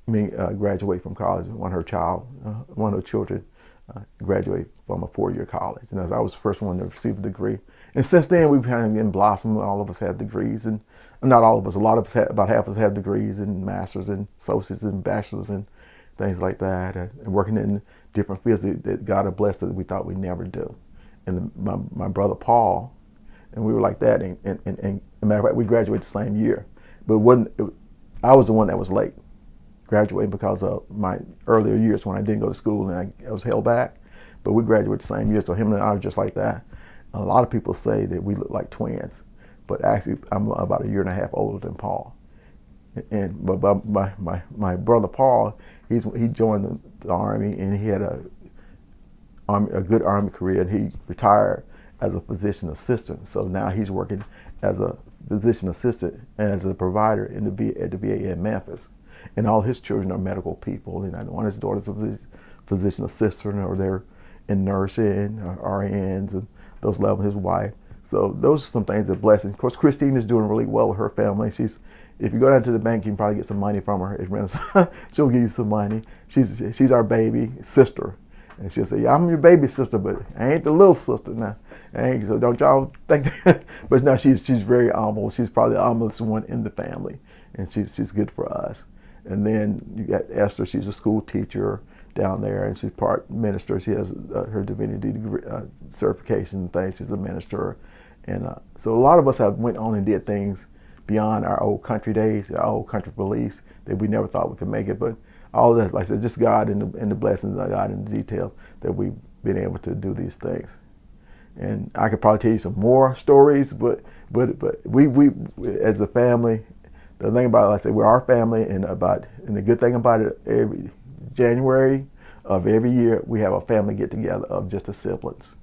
me graduate from college. One of her children graduate from a 4-year college. And I was the first one to receive a degree. And since then, we've kind of been blossomed. All of us have degrees, and not all of us. A lot of us, about half of us, have degrees and masters and associates and bachelors and things like that, and working in different fields that God had blessed us that we thought we'd never do. And my brother Paul, and we were like that. And matter of fact, we graduated the same year, but I was the one that was late graduating because of my earlier years when I didn't go to school and I was held back. But we graduated the same year, so him and I were just like that. A lot of people say that we look like twins, but actually I'm about 1.5 years older than Paul. But my brother Paul, he joined the Army, and he had a good Army career, and he retired as a physician assistant. So now he's working as a physician assistant and as a provider at the VA in Memphis. And all his children are medical people, and one of his daughters is a physician assistant, or they're in nursing, or RNs, and those levels, his wife. So those are some things that bless. And of course, Christine is doing really well with her family. If you go down to the bank, you can probably get some money from her at Renaissance. She'll give you some money. She's our baby sister. And she'll say, yeah, I'm your baby sister, but I ain't the little sister now. So don't y'all think that. But no, she's very humble. She's probably the humblest one in the family. And she's good for us. And then you got Esther. She's a school teacher down there, and she's part minister. She has her divinity degree, certification and things. She's a minister. And so a lot of us have went on and did things beyond our old country days, our old country beliefs that we never thought we could make it. But all of that, like I said, just God and the blessings of God and the details that we've been able to do these things. And I could probably tell you some more stories, but we as a family, the thing about it, like I said, we're our family, and the good thing about it, every January of every year we have a family get together of just the siblings,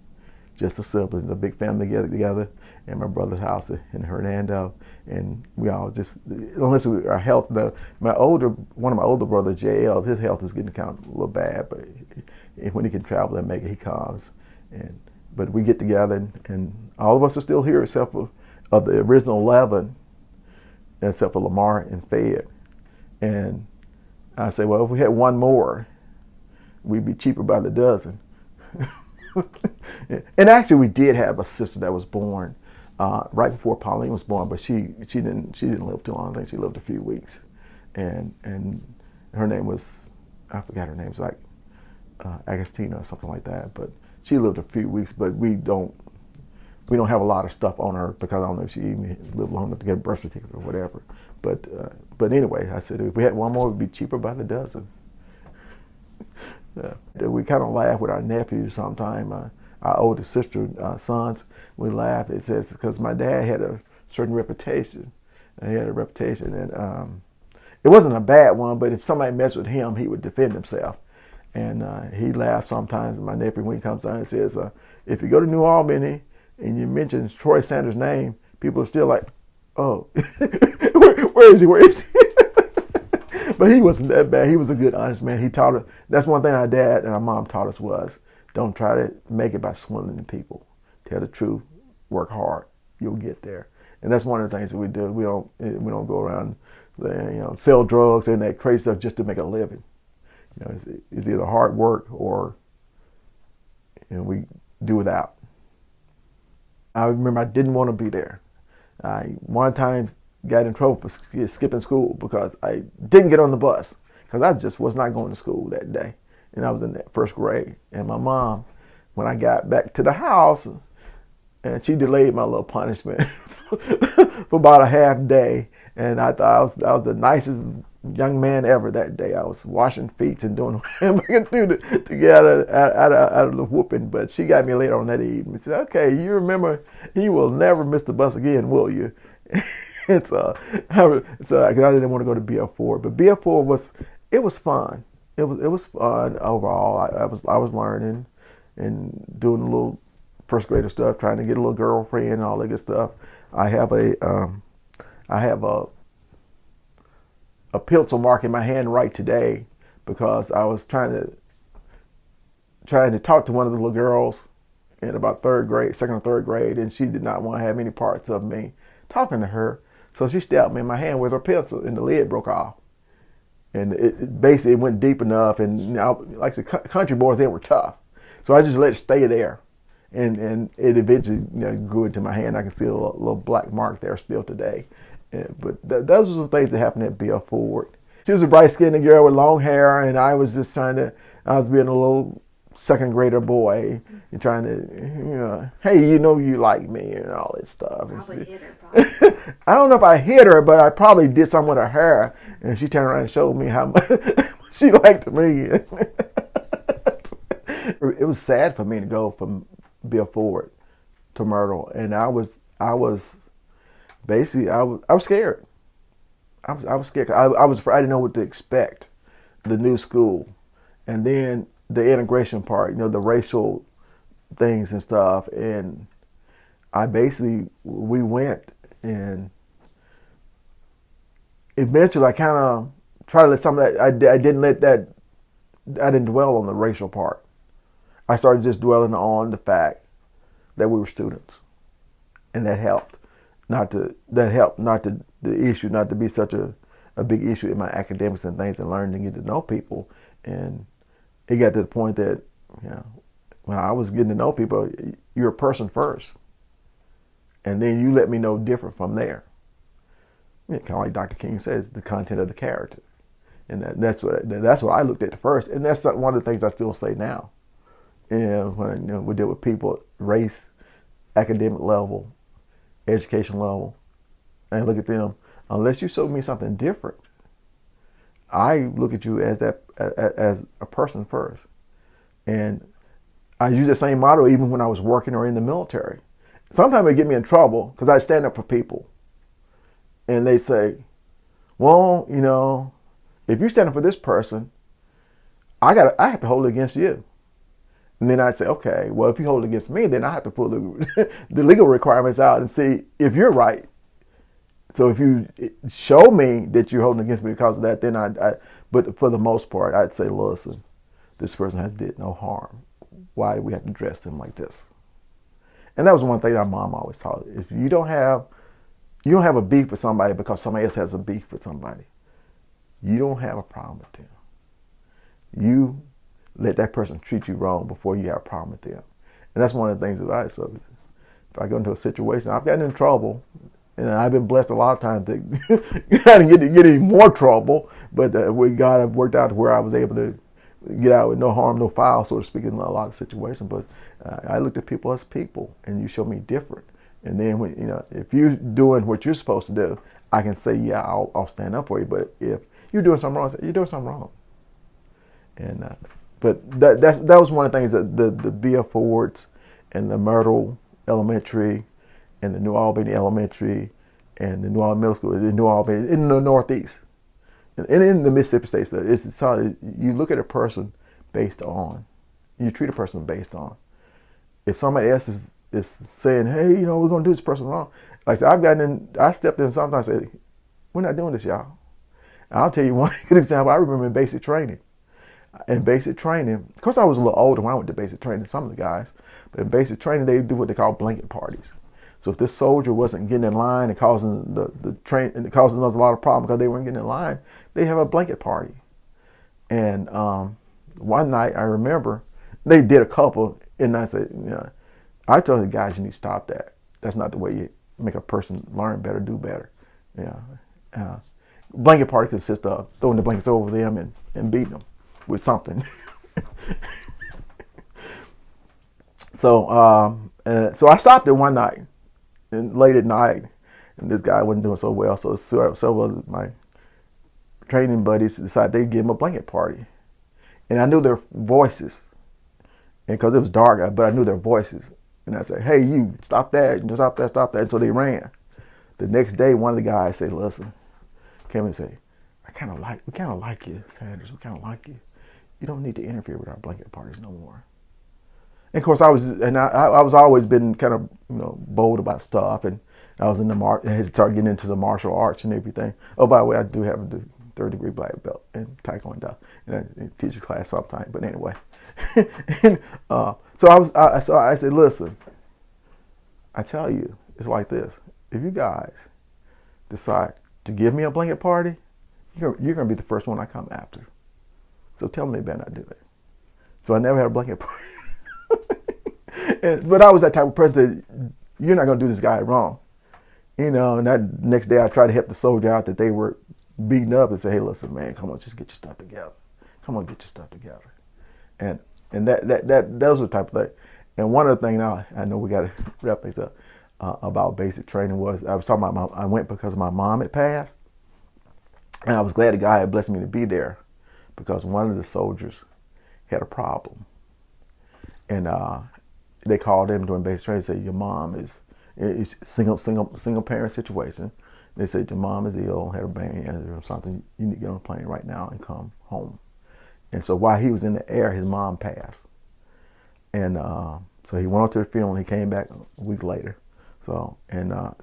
a big family get together in my brother's house in Hernando, and we all just, unless our health. One of my older brothers, JL, his health is getting kind of a little bad, but when he can travel and make it, he comes. But we get together, and all of us are still here except for of the original 11. Except for Lamar and Fed. And I say, well, if we had one more, we'd be cheaper by the dozen. And actually, we did have a sister that was born right before Pauline was born, but she didn't live too long. I think she lived a few weeks. And her name was, I forgot her name, it was like Agostina or something like that. But She lived a few weeks, but we don't have a lot of stuff on her because I don't know if she even lived long enough to get a birth certificate or whatever. But anyway, I said if we had one more, it would be cheaper by the dozen. We kind of laugh with our nephews sometimes. Our oldest sister, sons, we laugh. It says because my dad had a certain reputation. He had a reputation, and it wasn't a bad one, but if somebody messed with him, he would defend himself. And he laughs sometimes. My nephew, when he comes down, and says, if you go to New Albany and you mention Troy Sanders' name, people are still like, oh, where is he? Where is he? But he wasn't that bad. He was a good, honest man. He taught us. That's one thing our dad and our mom taught us was, don't try to make it by swindling the people. Tell the truth. Work hard. You'll get there. And that's one of the things that we do. We don't go around, sell drugs and that crazy stuff just to make a living. It's either hard work or we do without. I remember I didn't want to be there. I one time got in trouble for skipping school because I didn't get on the bus because I just was not going to school that day. And I was in that first grade. And my mom, when I got back to the house, and she delayed my little punishment for about a half day. And I thought I was the nicest young man ever that day. I was washing feet and doing whatever I could do to get out of the whooping. But she got me later on that evening. She said, okay, you remember you will never miss the bus again, will you? Because I didn't want to go to BF4. But BF4 was fun. It was fun overall. I was learning and doing a little first grader stuff, trying to get a little girlfriend and all that good stuff. I have a pencil mark in my hand right today because I was trying to talk to one of the little girls in about second or third grade, and she did not want to have any parts of me talking to her. So she stabbed me in my hand with her pencil, and the lid broke off. And it basically went deep enough, and like the country boys, they were tough. So I just let it stay there. And it eventually grew into my hand. I can see a little black mark there still today. But those are some things that happened at B.F. Ford. She was a bright-skinned girl with long hair, and I was just I was being a little second grader boy and trying to, hey, you like me and all that stuff. Probably hit her, probably. I don't know if I hit her, but I probably did something with her hair. And she turned around and showed me how much she liked me. It was sad for me to go from Bill Ford to Myrtle, and I was basically I was scared. I was scared. I didn't know what to expect. The new school, and then the integration part. The racial things and stuff. And we went, and eventually I kind of tried to let some of that. I didn't dwell on the racial part. I started just dwelling on the fact that we were students, and that helped. The issue not to be such a big issue in my academics and things, and learning to get to know people. And it got to the point that when I was getting to know people, you're a person first, and then you let me know different from there. Kind of like Dr. King says, the content of the character, and that's what I looked at first, and that's one of the things I still say now. When we deal with people, race, academic level, education level, and look at them, unless you show me something different, I look at you as a person first. And I use the same motto even when I was working or in the military. Sometimes it get me in trouble because I stand up for people, and they say, well, if you stand up for this person, I have to hold it against you. And then I'd say, okay, well, if you hold it against me, then I have to pull the legal requirements out and see if you're right. So if you show me that you're holding against me because of that, then but for the most part, I'd say, listen, this person has did no harm. Why do we have to dress them like this? And that was one thing our mom always taught. If you don't have a beef with somebody because somebody else has a beef with somebody, you don't have a problem with them. You let that person treat you wrong before you have a problem with them. And that's one of the things that so if I go into a situation, I've gotten in trouble, and I've been blessed a lot of times to get in more trouble, but with God, I've worked out to where I was able to get out with no harm, no foul, so to speak, in a lot of situations. But I looked at people as people, and you show me different. And then when if you're doing what you're supposed to do, I can say, yeah, I'll stand up for you. But if you're doing something wrong, I say, you're doing something wrong. And but that was one of the things that the VF Fords and the Myrtle Elementary and the New Albany Elementary and the New Albany Middle School in New Albany in the Northeast and in the Mississippi states, it's how you look at a person based on, you treat a person based on. If somebody else is saying, hey, we're gonna do this person wrong, like I said, I stepped in sometimes and said, we're not doing this, y'all. And I'll tell you one good example. I remember in basic training. In basic training, of course I was a little older when I went to basic training, some of the guys, but in basic training they do what they call blanket parties. So if this soldier wasn't getting in line and causing causing us a lot of problems because they weren't getting in line, they have a blanket party. And one night I remember they did a couple, and I said, I told the guys, you need to stop that. That's not the way you make a person learn better, do better. Blanket party consists of throwing the blankets over them and beating them with something. So I stopped it one night, and late at night, and this guy wasn't doing so well. So several of my training buddies decided they'd give him a blanket party, and I knew their voices, and because it was dark, but I knew their voices, and I said, "Hey, you stop that! Stop that! Stop that!" And so they ran. The next day, one of the guys said, "Listen," came and said, we kind of like you, Sanders. We kind of like you. You don't need to interfere with our blanket parties no more." And of course, I was always been kind of bold about stuff, and I was in I had started getting into the martial arts and everything. Oh, by the way, I do have a third-degree black belt in Taekwondo, and I teach a class sometime. But anyway, and, so I said, listen, I tell you, it's like this: if you guys decide to give me a blanket party, you're gonna be the first one I come after. So tell them they better not do it. So I never had a blanket party. But I was that type of person that you're not going to do this guy wrong. And that next day I tried to help the soldier out that they were beating up and say, hey, listen, man, come on, just get your stuff together. Come on, get your stuff together. And those are the type of things. And one other thing now, I know we got to wrap things up, about basic training was, I was talking about I went because my mom had passed. And I was glad the guy had blessed me to be there, because one of the soldiers had a problem. And they called him during basic training and said, your mom is single parent situation. They said, your mom is ill, had a brain injury or something. You need to get on a plane right now and come home. And so while he was in the air, his mom passed. And so he went on to the funeral and he came back a week later. So I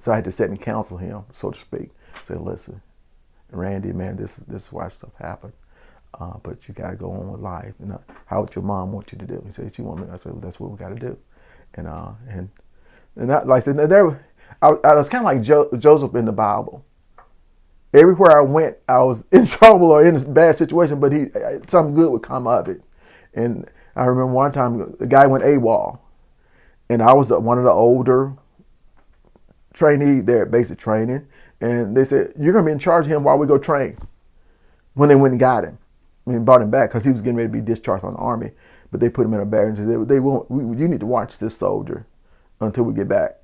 had to sit and counsel him, so to speak. Say, listen, Randy, man, this is why stuff happened. But you got to go on with life. And how would your mom want you to do? He said, she want me. I said, well, that's what we got to do. And that, like I said, I was kind of like Joseph in the Bible. Everywhere I went, I was in trouble or in a bad situation, but something good would come of it. And I remember one time the guy went AWOL, and I was one of the older trainees there at basic training, and they said, you're going to be in charge of him while we go train. When they went and got him, brought him back because he was getting ready to be discharged from the Army, but they put him in a bag and said, you need to watch this soldier until we get back.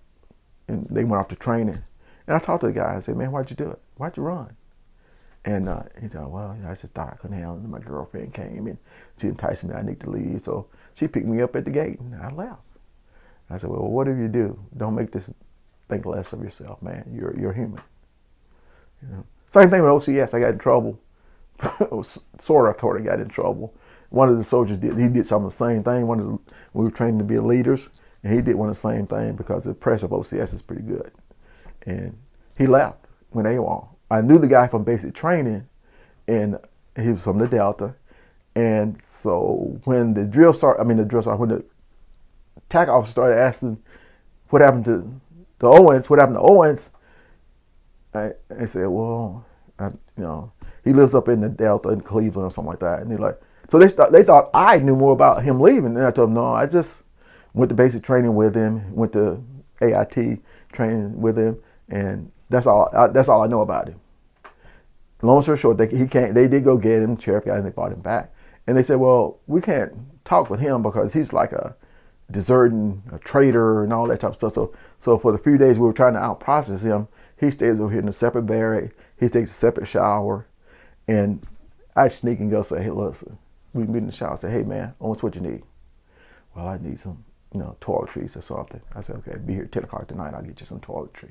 And they went off to training. And I talked to the guy. I said, man, why'd you do it? Why'd you run? And he said, well, I just thought I couldn't handle it. And my girlfriend came and she enticed me. I need to leave. So she picked me up at the gate and I left. I said, well, whatever you do, don't make this think less of yourself, man. You're human. Same thing with OCS. I got in trouble. sort of got in trouble. One of the soldiers did some of the same thing. We were training to be leaders, and he did one of the same thing because the pressure of OCS is pretty good. And he left when AWOL. I knew the guy from basic training, and he was from the Delta. And so when when the TAC officer started asking what happened to Owens, I said, well, he lives up in the Delta in Cleveland or something like that. And they thought I knew more about him leaving. And I told them, no, I just went to basic training with him, went to AIT training with him, and that's all I know about him. Long story short, they did go get him, sheriff guy, and they brought him back. And they said, well, we can't talk with him because he's like a deserting, a traitor, and all that type of stuff. So for the few days we were trying to out-process him, he stays over here in a separate barrack. He takes a separate shower. And I sneak and go say, hey, listen, we meet in the shower and say, hey, man, Owens, what you need? Well, I need some, toiletries or something. I said, okay, be here at 10 o'clock tonight. I'll get you some toiletry.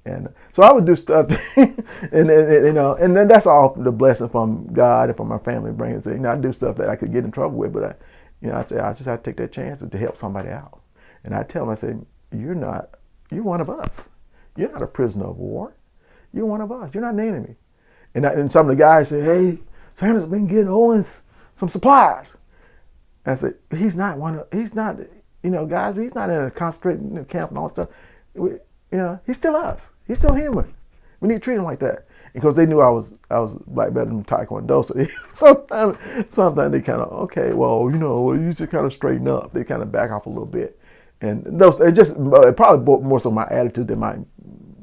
And so I would do stuff, and then that's all the blessing from God and from my family brings. I do stuff that I could get in trouble with, but I say I just have to take that chance to help somebody out. And I tell them, I say, you're one of us. You're not a prisoner of war. You're one of us. You're not an enemy. And some of the guys say, hey, Sanders been getting Owens some supplies. And I said, guys, he's not in a concentrating camp and all that stuff. He's still us. He's still human. We need to treat him like that. Because they knew I was black belt in Taekwondo. So sometimes they kind of, okay, well, you should kind of straighten up. They kind of back off a little bit. And it probably more so my attitude than my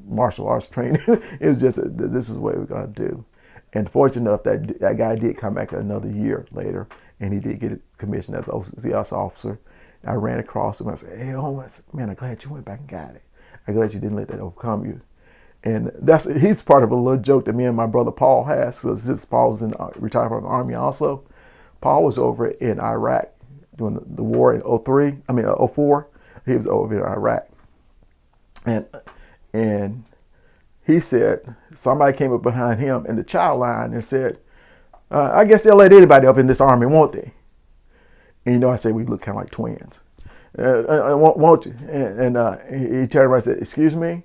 martial arts training. It was just that this is what we're going to do. And fortunate enough that guy did come back another year later, and he did get commissioned as an OCS officer. I ran across him. I said, hey, Owens, man, I'm glad you went back and got it. I'm glad you didn't let that overcome you. And he's part of a little joke that me and my brother Paul has, because since Paul was retired from the Army also. Paul was over in Iraq during the war in 04. He was over in Iraq. And he said, somebody came up behind him in the child line and said, I guess they'll let anybody up in this army, won't they? And I said, we look kind of like twins. Won't you? And he turned around and said, excuse me?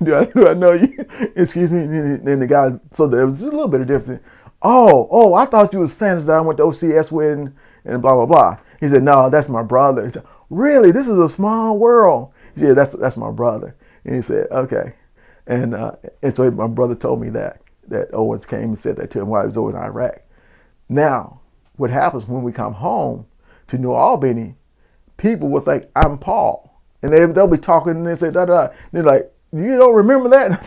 do I know you? Excuse me? And the guy, so there was a little bit of difference. Oh, I thought you was Sanders that I went to OCS with and blah, blah, blah. He said, no, that's my brother. He said, really? This is a small world. He said, that's my brother. And he said, okay. And so my brother told me that Owens came and said that to him while he was over in Iraq. Now, what happens when we come home to New Albany, people will think I'm Paul. And they'll be talking and they say, da-da. They're like, you don't remember that? And I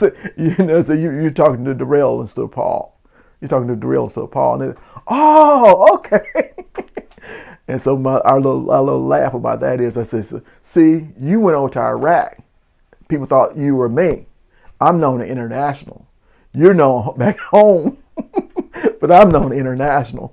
said, you're talking to Doril instead of Paul. You're talking to Doril instead of Paul. And they say, oh, okay. And so our little laugh about that is, I said, see, you went over to Iraq. People thought you were me. I'm known international. You're known back home, but I'm known international.